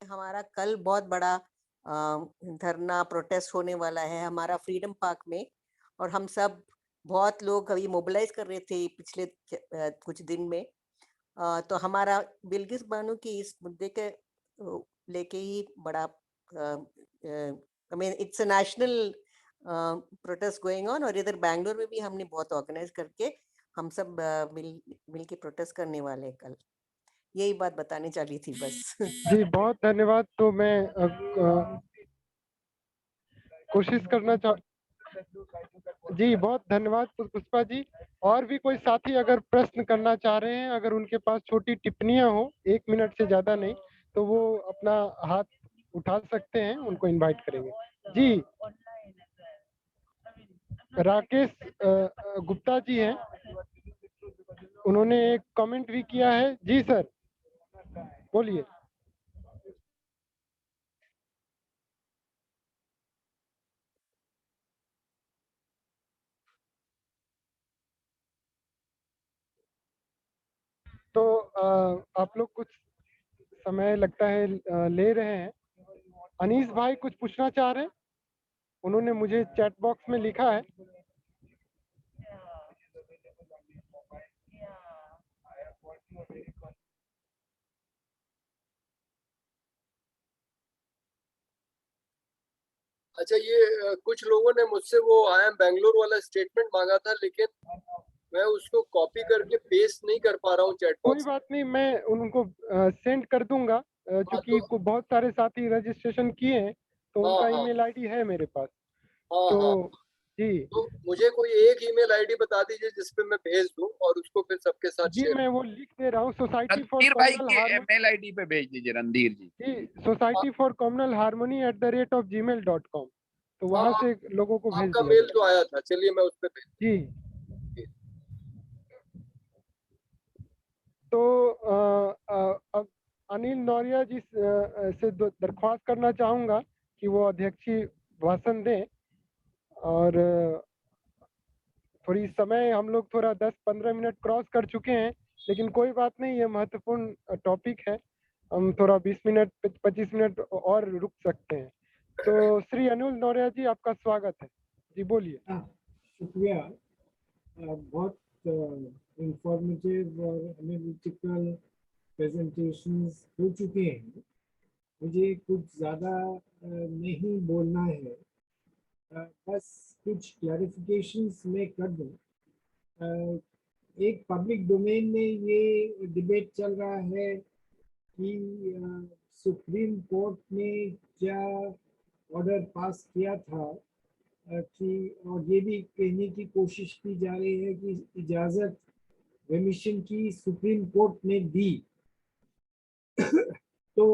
हमारा कल बहुत बड़ा धरना प्रोटेस्ट होने वाला है हमारा फ्रीडम पार्क में। और हम सब बहुत लोग अभी मोबिलाइज कर रहे थे पिछले कुछ दिन में। तो हमारा बिल्किस बानो की इस मुद्दे के लेके ही बड़ा I mean it's a national protest going on. और इधर बैंगलोर में भी हमने बहुत ऑर्गेनाइज करके हम सब मिल के प्रोटेस्ट करने वाले हैं कल। यही बात बताने चली थी बस। जी बहुत धन्यवाद। तो मैं कोशिश करना जी बहुत धन्यवाद पुष्पा जी। और भी कोई साथी अगर प्रश्न करना चाह रहे हैं, अगर उनके पास छोटी टिप्पणियां हो, 1 मिनट से ज्यादा नहीं, तो वो अपना हाथ उठा सकते हैं, उनको इनवाइट करेंगे। जी राकेश गुप्ता जी हैं, उन्होंने एक कमेंट भी किया है। जी सर बोलिए। तो आप लोग कुछ समय लगता है ले रहे हैं। अनीस भाई कुछ पूछना चाह रहे हैं, उन्होंने मुझे चैट बॉक्स में लिखा है। अच्छा, ये कुछ लोगों ने मुझसे वो आई एम बैंगलोर वाला स्टेटमेंट मांगा था, लेकिन मैं उसको कॉपी करके पेस्ट नहीं कर पा रहा हूँ चैट कोई बॉक्स। बात नहीं, मैं उनको सेंड कर दूंगा, क्योंकि तो बहुत सारे साथी रजिस्ट्रेशन किए हैं, तो उनका ईमेल आईडी है मेरे पास। तो जी तो मुझे कोई एक ईमेल आईडी बता दीजिए जिसपे मैं भेज दूं और उसको फिर सबके साथ जी शेयर। मैं वो लिख दे रहा हूँ। सोसाइटी फॉर रणधीर भाई कॉम्युनल की हार्मनी, मेल आईडी पे भेज दीजिए रणधीर जी। जी society for communal harmony @gmail.com। तो वहां से लोगों को भेज आपका दिया मेल जाए। जो आया था, चलिए मैं उस पर भेज। जी तो अब अनिल नौरिया जी से दरख्वास्त करना चाहूंगा कि वो अध्यक्षीय भाषण दें। और थोड़ी समय हम लोग थोड़ा 10-15 मिनट क्रॉस कर चुके हैं, लेकिन कोई बात नहीं, ये महत्वपूर्ण टॉपिक है, हम थोड़ा 20 मिनट 25 मिनट और रुक सकते हैं। तो श्री अनिल नौरिया जी आपका स्वागत है। जी बोलिए। शुक्रिया। बहुत इंफॉर्मेटिव और एनालिटिकल प्रेजेंटेशंस हो चुके हैं। मुझे कुछ ज़्यादा नहीं बोलना है, बस कुछ क्लैरिफिकेशंस मैं कर दूं। एक पब्लिक डोमेन में ये डिबेट चल रहा है कि सुप्रीम कोर्ट ने क्या ऑर्डर पास किया था कि, और ये भी कहने की कोशिश की जा रही है कि इजाज़त रेमिशन की सुप्रीम कोर्ट ने दी। तो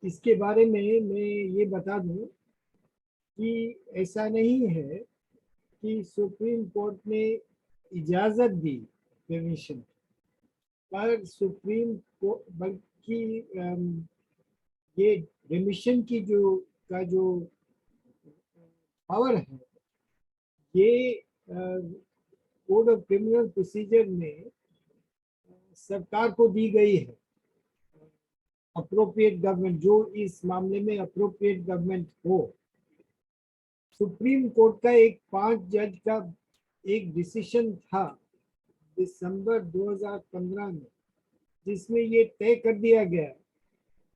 इसके बारे में मैं ये बता दूं कि ऐसा नहीं है कि सुप्रीम कोर्ट ने इजाज़त दी रेमिशन, पर सुप्रीम कोर्ट बल्कि ये रेमिशन की जो पावर है, ये कोड ऑफ क्रिमिनल प्रोसीजर में सरकार को दी गई है। अप्रोप्रिएट गवर्नमेंट, जो इस मामले में अप्रोप्रिएट गवर्नमेंट हो। सुप्रीम कोर्ट का एक 5 जज का एक डिसीजन था दिसंबर 2015 में, जिसमें ये तय कर दिया गया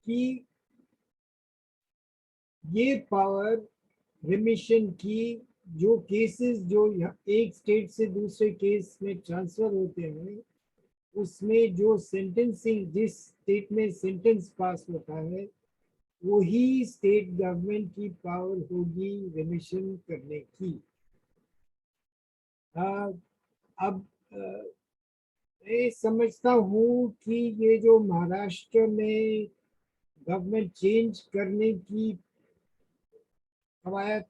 कि ये पावर रेमिशन की, जो केसेस जो एक स्टेट से दूसरे केस में ट्रांसफर होते हैं, उसमें जो सेंटेंसिंग, जिस स्टेट में सेंटेंस पास होता है, वही स्टेट गवर्नमेंट की पावर होगी रेमिशन करने की। अब मैं समझता हूँ कि ये जो महाराष्ट्र में गवर्नमेंट चेंज करने की कवायद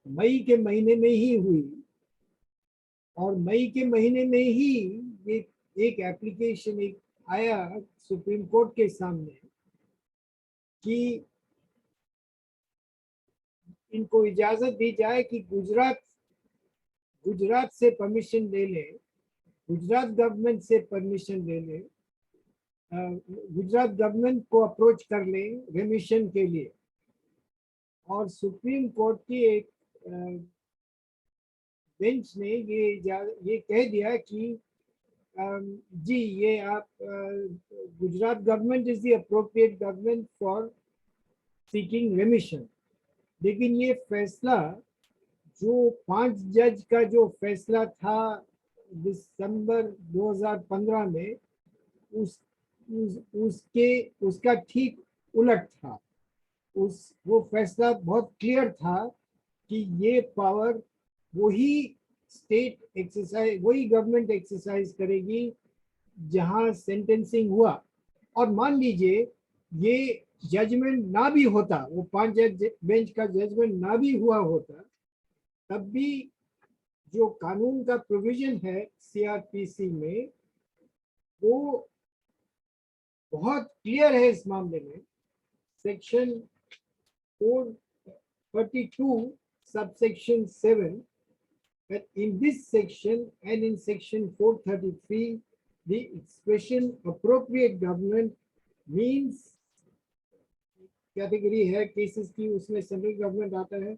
मई के महीने में ही हुई, और मई के महीने में ही ये एक एप्लीकेशन एक आया सुप्रीम कोर्ट के सामने कि इनको इजाजत दी जाए कि गुजरात से परमिशन ले ले, गुजरात गवर्नमेंट से परमिशन ले ले, गुजरात गवर्नमेंट को अप्रोच कर ले रेमिशन के लिए। और सुप्रीम कोर्ट की एक बेंच ने ये कह दिया कि जी ये आप Gujarat government is the appropriate government for seeking रेमिशन। लेकिन ये फैसला जो 5 जज का जो फैसला था दिसंबर 2015 में उसका ठीक उलट था। वो फैसला बहुत क्लियर था कि ये पावर वही गवर्नमेंट एक्सरसाइज करेगी जहां सेंटेंसिंग हुआ। और मान लीजिए ये जजमेंट ना भी होता, वो 5 जज बेंच का जजमेंट ना भी हुआ होता, तब भी जो कानून का प्रोविजन है सीआरपीसी में वो बहुत क्लियर है इस मामले में। Section 432 subsection 7, that in this section and in section 433 the expression appropriate government means category है केसेस की, उसमें सेंट्रल गवर्नमेंट आता है।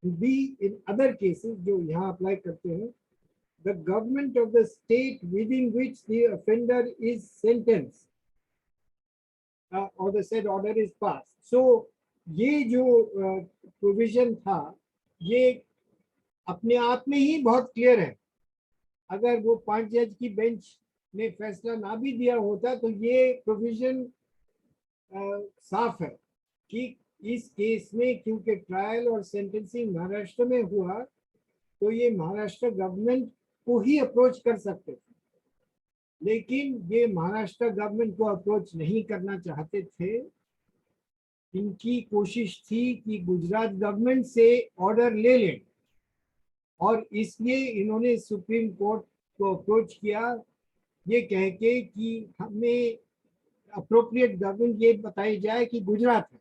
बी इन अदर केसेस जो यहाँ अप्लाई करते हैं, the government of the state within which the offender is sentence और the said order is pass. So ये जो प्रोविजन था ये अपने आप में ही बहुत क्लियर है। अगर वो 5 जज की बेंच ने फैसला ना भी दिया होता तो ये प्रोविजन साफ है कि इस केस में क्योंकि ट्रायल और सेंटेंसिंग महाराष्ट्र में हुआ तो ये महाराष्ट्र गवर्नमेंट को ही अप्रोच कर सकते थे। लेकिन ये महाराष्ट्र गवर्नमेंट को अप्रोच नहीं करना चाहते थे। इनकी कोशिश थी कि गुजरात गवर्नमेंट से ऑर्डर ले लें और इसलिए इन्होंने सुप्रीम कोर्ट को अप्रोच किया ये कह के कि हमें अप्रोप्रिएट गवर्नमेंट ये बताई जाए कि गुजरात है।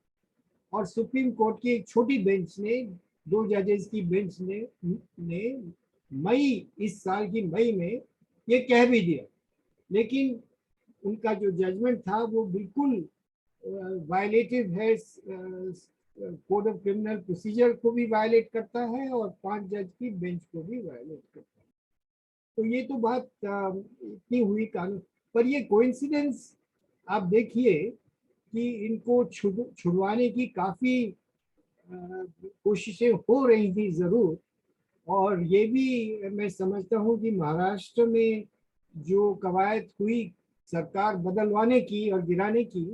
और सुप्रीम कोर्ट की एक छोटी बेंच ने, 2 जजेस की बेंच ने मई, इस साल की मई में ये कह भी दिया। लेकिन उनका जो जजमेंट था वो बिल्कुल वायलेटिव है, कोड ऑफ क्रिमिनल प्रोसीजर को भी वायलेट करता है और 5 जज की बेंच को भी वायलेट करता है। तो ये तो बात इतनी हुई कानून पर। ये कोइंसिडेंस आप देखिए कि इनको छुड़वाने की काफी कोशिशें हो रही थी जरूर। और ये भी मैं समझता हूँ कि महाराष्ट्र में जो कवायद हुई सरकार बदलवाने की और गिराने की,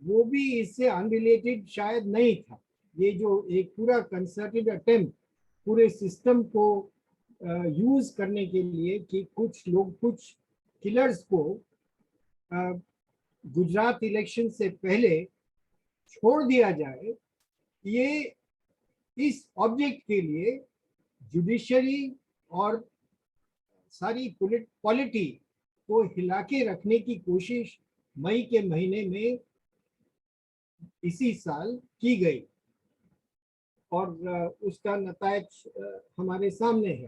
वो भी इससे अनरिलेटेड शायद नहीं था। ये जो एक पूरा कंसर्टेड अटेम्प्ट पूरे सिस्टम को यूज करने के लिए कि कुछ लोग, कुछ किलर्स को गुजरात इलेक्शन से पहले छोड़ दिया जाए, ये इस ऑब्जेक्ट के लिए जुडिशरी और सारी पॉलिटी को हिला के रखने की कोशिश मई के महीने में इसी साल की गई और उसका नतायज हमारे सामने है।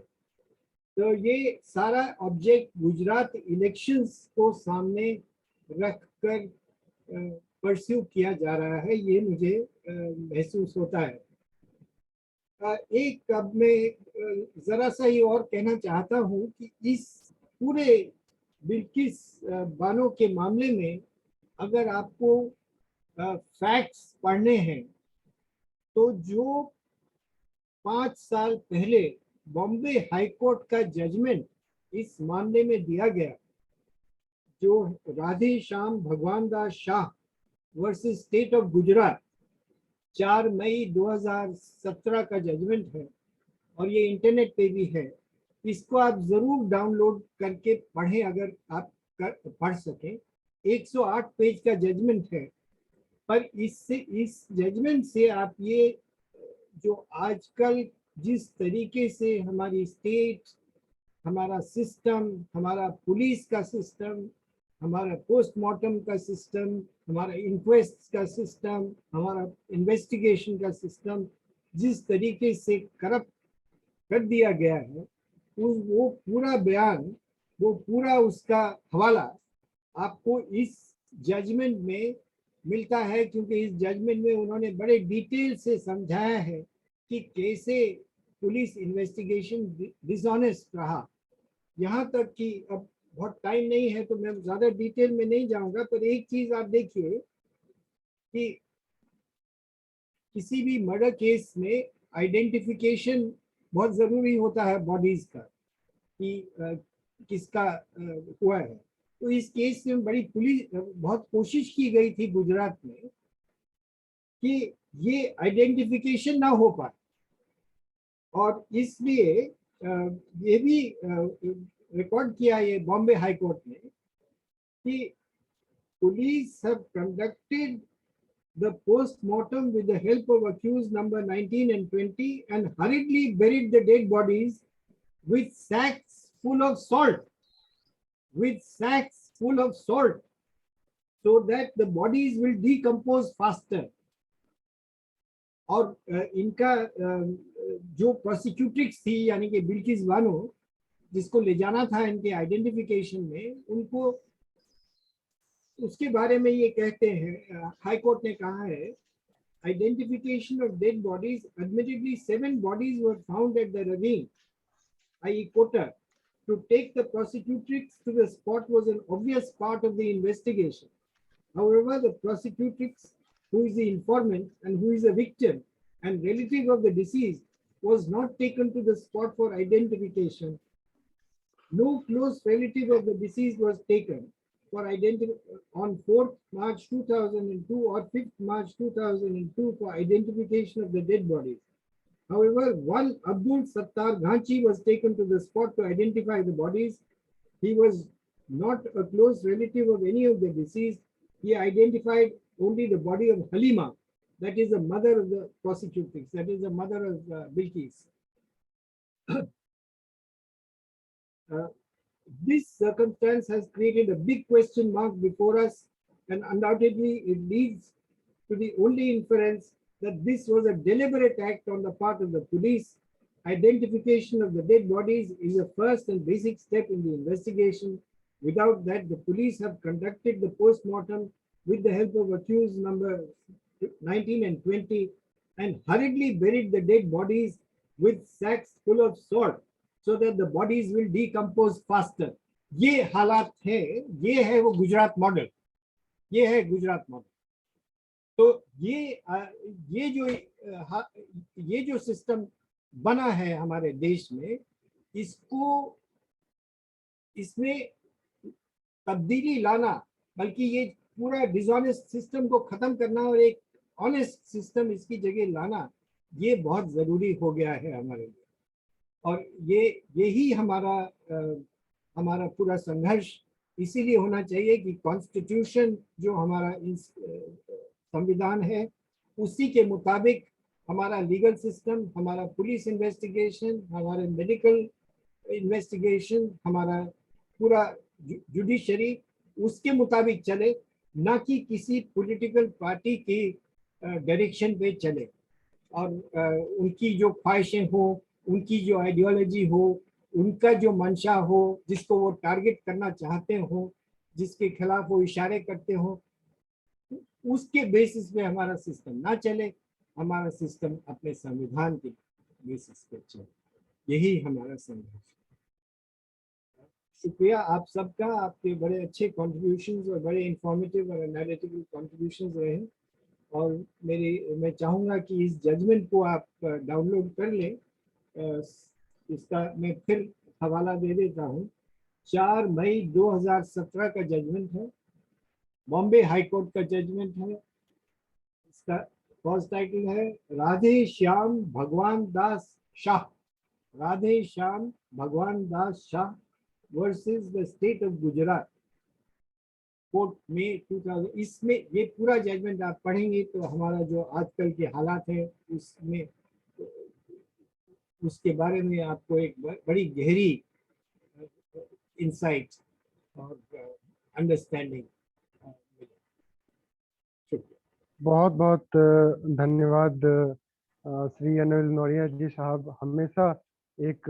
तो ये सारा ऑब्जेक्ट गुजरात इलेक्शंस को सामने रखकर परस्यू किया जा रहा है, ये मुझे महसूस होता है। एक अब मैं जरा सा ही और कहना चाहता हूँ कि इस पूरे बिल्किस बानो के मामले में अगर आपको फैक्ट्स पढ़ने हैं तो जो 5 साल पहले बॉम्बे हाई कोर्ट का जजमेंट इस मामले में दिया गया, जो Radhe Shyam Bhagwan Das Shah versus state of Gujarat 4 मई 2017 का जजमेंट है और ये इंटरनेट पे भी है। इसको आप जरूर डाउनलोड करके पढ़ें अगर आप पढ़ सकें। 108 पेज का जजमेंट है, पर इससे, इस जजमेंट से आप ये जो आजकल जिस तरीके से हमारी स्टेट, हमारा सिस्टम, हमारा पुलिस का सिस्टम, हमारा पोस्टमार्टम का सिस्टम, हमारा इंक्वेस्ट का सिस्टम, हमारा इन्वेस्टिगेशन का सिस्टम जिस तरीके से करप्ट कर दिया गया है, वो पूरा बयान, वो पूरा उसका हवाला आपको इस जजमेंट में मिलता है, क्योंकि इस जजमेंट में उन्होंने बड़े डिटेल से समझाया है कि कैसे पुलिस इन्वेस्टिगेशन डिसऑनेस्ट रहा। यहाँ तक कि अब बहुत टाइम नहीं है तो मैं ज्यादा डिटेल में नहीं जाऊंगा, पर एक चीज आप देखिए कि किसी भी मर्डर केस में आइडेंटिफिकेशन बहुत जरूरी होता है बॉडीज का, कि किसका हुआ है। तो इस केस में बड़ी पुलिस बहुत कोशिश की गई थी गुजरात में कि ये आइडेंटिफिकेशन ना हो पाए, और इसलिए ये भी रिकॉर्ड किया ये बॉम्बे हाई कोर्ट ने कि police have conducted the post-mortem with the help of accused number 19 and 20 and hurriedly buried the dead bodies with sacks full of salt, so that the bodies will decompose faster. और इनका जो प्रोसिक्यूट्रिक्स थी यानी कि बिल्किस बानो, जिसको ले जाना था इनके आइडेंटिफिकेशन में, उनको उसके बारे में ये कहते हैं, हाई कोर्ट ने कहा है, identification of dead bodies, admittedly 7 bodies were found at the ravine, i.e. Kota. To take the prosecutrix to the spot was an obvious part of the investigation. However, the prosecutrix, who is the informant and who is a victim and relative of the deceased, was not taken to the spot for identification. No close relative of the deceased was taken for on 4th March 2002 or 5th March 2002 for identification of the dead bodies. However, one Abdul Sattar Ghanchi was taken to the spot to identify the bodies. He was not a close relative of any of the deceased. He identified only the body of Halima, that is the mother of the prosecutrix, that is the mother of Bilkis. This circumstance has created a big question mark before us, and undoubtedly it leads to the only inference that this was a deliberate act on the part of the police. Identification of the dead bodies is a first and basic step in the investigation. Without that, the police have conducted the post-mortem with the help of accused number 19 and 20 and hurriedly buried the dead bodies with sacks full of salt, so that the bodies will decompose faster. ये हालात है, ये है वो Gujarat model, ये है Gujarat model. तो ये जो सिस्टम बना है हमारे देश में, इसमें तब्दीली लाना, बल्कि ये पूरा डिसऑनेस्ट सिस्टम को खत्म करना और एक ऑनेस्ट सिस्टम इसकी जगह लाना, ये बहुत जरूरी हो गया है हमारे लिए। और यही हमारा पूरा संघर्ष इसीलिए होना चाहिए कि कॉन्स्टिट्यूशन जो हमारा संविधान है, उसी के मुताबिक हमारा लीगल सिस्टम, हमारा पुलिस इन्वेस्टिगेशन, हमारे मेडिकल इन्वेस्टिगेशन, हमारा पूरा जुडिशरी उसके मुताबिक चले, ना कि किसी पॉलिटिकल पार्टी की डायरेक्शन पे चले और उनकी जो ख्वाहिशें हो, उनकी जो आइडियोलॉजी हो, उनका जो मंशा हो, जिसको वो टारगेट करना चाहते हो, जिसके खिलाफ वो इशारे करते हो, उसके बेसिस पे हमारा सिस्टम ना चले, हमारा सिस्टम अपने संविधान के बेसिस पे चले। यही हमारा संघर्ष। शुक्रिया आप सबका, आपके बड़े अच्छे कॉन्ट्रीब्यूशंस और बड़े इंफॉर्मेटिव और एनालिटिकल कॉन्ट्रीब्यूशंस रहे। और मैं चाहूँगा कि इस जजमेंट को आप डाउनलोड कर लें। इसका मैं फिर हवाला दे देता हूँ। 4 मई 2017 का जजमेंट है, बॉम्बे हाई कोर्ट का जजमेंट है। इसका फर्स्ट टाइटल है Radhe Shyam Bhagwan Das Shah Radhe Shyam Bhagwan Das Shah versus the state of Gujarat, court में 2000। इसमें ये पूरा जजमेंट आप पढ़ेंगे तो हमारा जो आजकल के हालात है उसमें, उसके बारे में आपको एक बड़ी गहरी इंसाइट और अंडरस्टैंडिंग मिलेगी। शुक्रिया। बहुत बहुत धन्यवाद श्री अनिल नौरिया जी साहब, हमेशा एक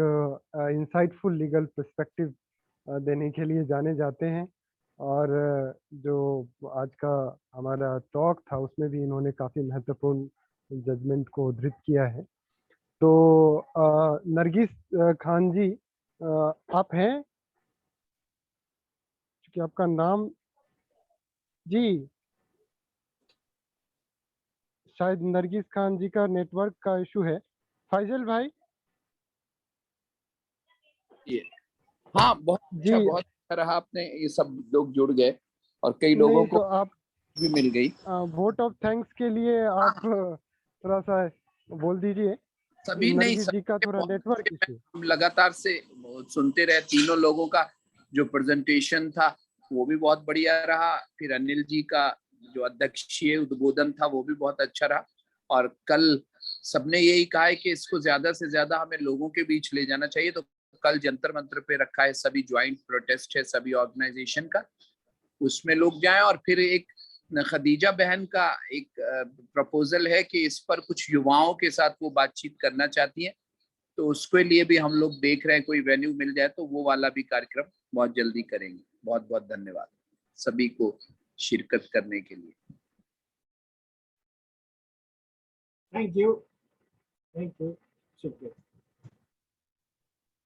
इंसाइटफुल लीगल पर्सपेक्टिव देने के लिए जाने जाते हैं, और जो आज का हमारा टॉक था उसमें भी इन्होंने काफ़ी महत्वपूर्ण जजमेंट को उद्धृत किया है। तो नरगिस खान जी, आप हैं? क्योंकि आपका नाम जी, शायद नरगिस खान जी का नेटवर्क का इशू है। फैजल भाई ये हाँ, बहुत अच्छा, जी, बहुत अच्छा रहा, आपने ये सब लोग जुड़ गए और कई लोगों नहीं को तो आप भी मिल गई। वोट ऑफ थैंक्स के लिए आप थोड़ा सा बोल दीजिए। सभी नहीं, नरगिस जी का थोड़ा नेटवर्क इशू। हम लगातार से सुनते रहे, तीनों लोगों का जो प्रेजेंटेशन था वो भी बहुत बढ़िया रहा, फिर अनिल जी का जो अध्यक्षीय उद्बोधन था वो भी बहुत अच्छा रहा, और कल सबने यही कहा है कि इसको ज्यादा से ज्यादा हमें लोगों के बीच ले जाना चाहिए। तो कल जंतर मंतर पे रखा है, सभी ज्वाइंट प्रोटेस्ट है सभी ऑर्गेनाइजेशन का, उसमें लोग जाएं। और फिर एक खदीजा बहन का एक प्रपोजल है कि इस पर कुछ युवाओं के साथ वो बातचीत करना चाहती हैं, तो उसके लिए भी हम लोग देख रहे हैं, कोई वेन्यू मिल जाए तो वो वाला भी कार्यक्रम बहुत जल्दी करेंगे। बहुत बहुत धन्यवाद सभी को शिरकत करने के लिए। थैंक यू, शुक्रिया।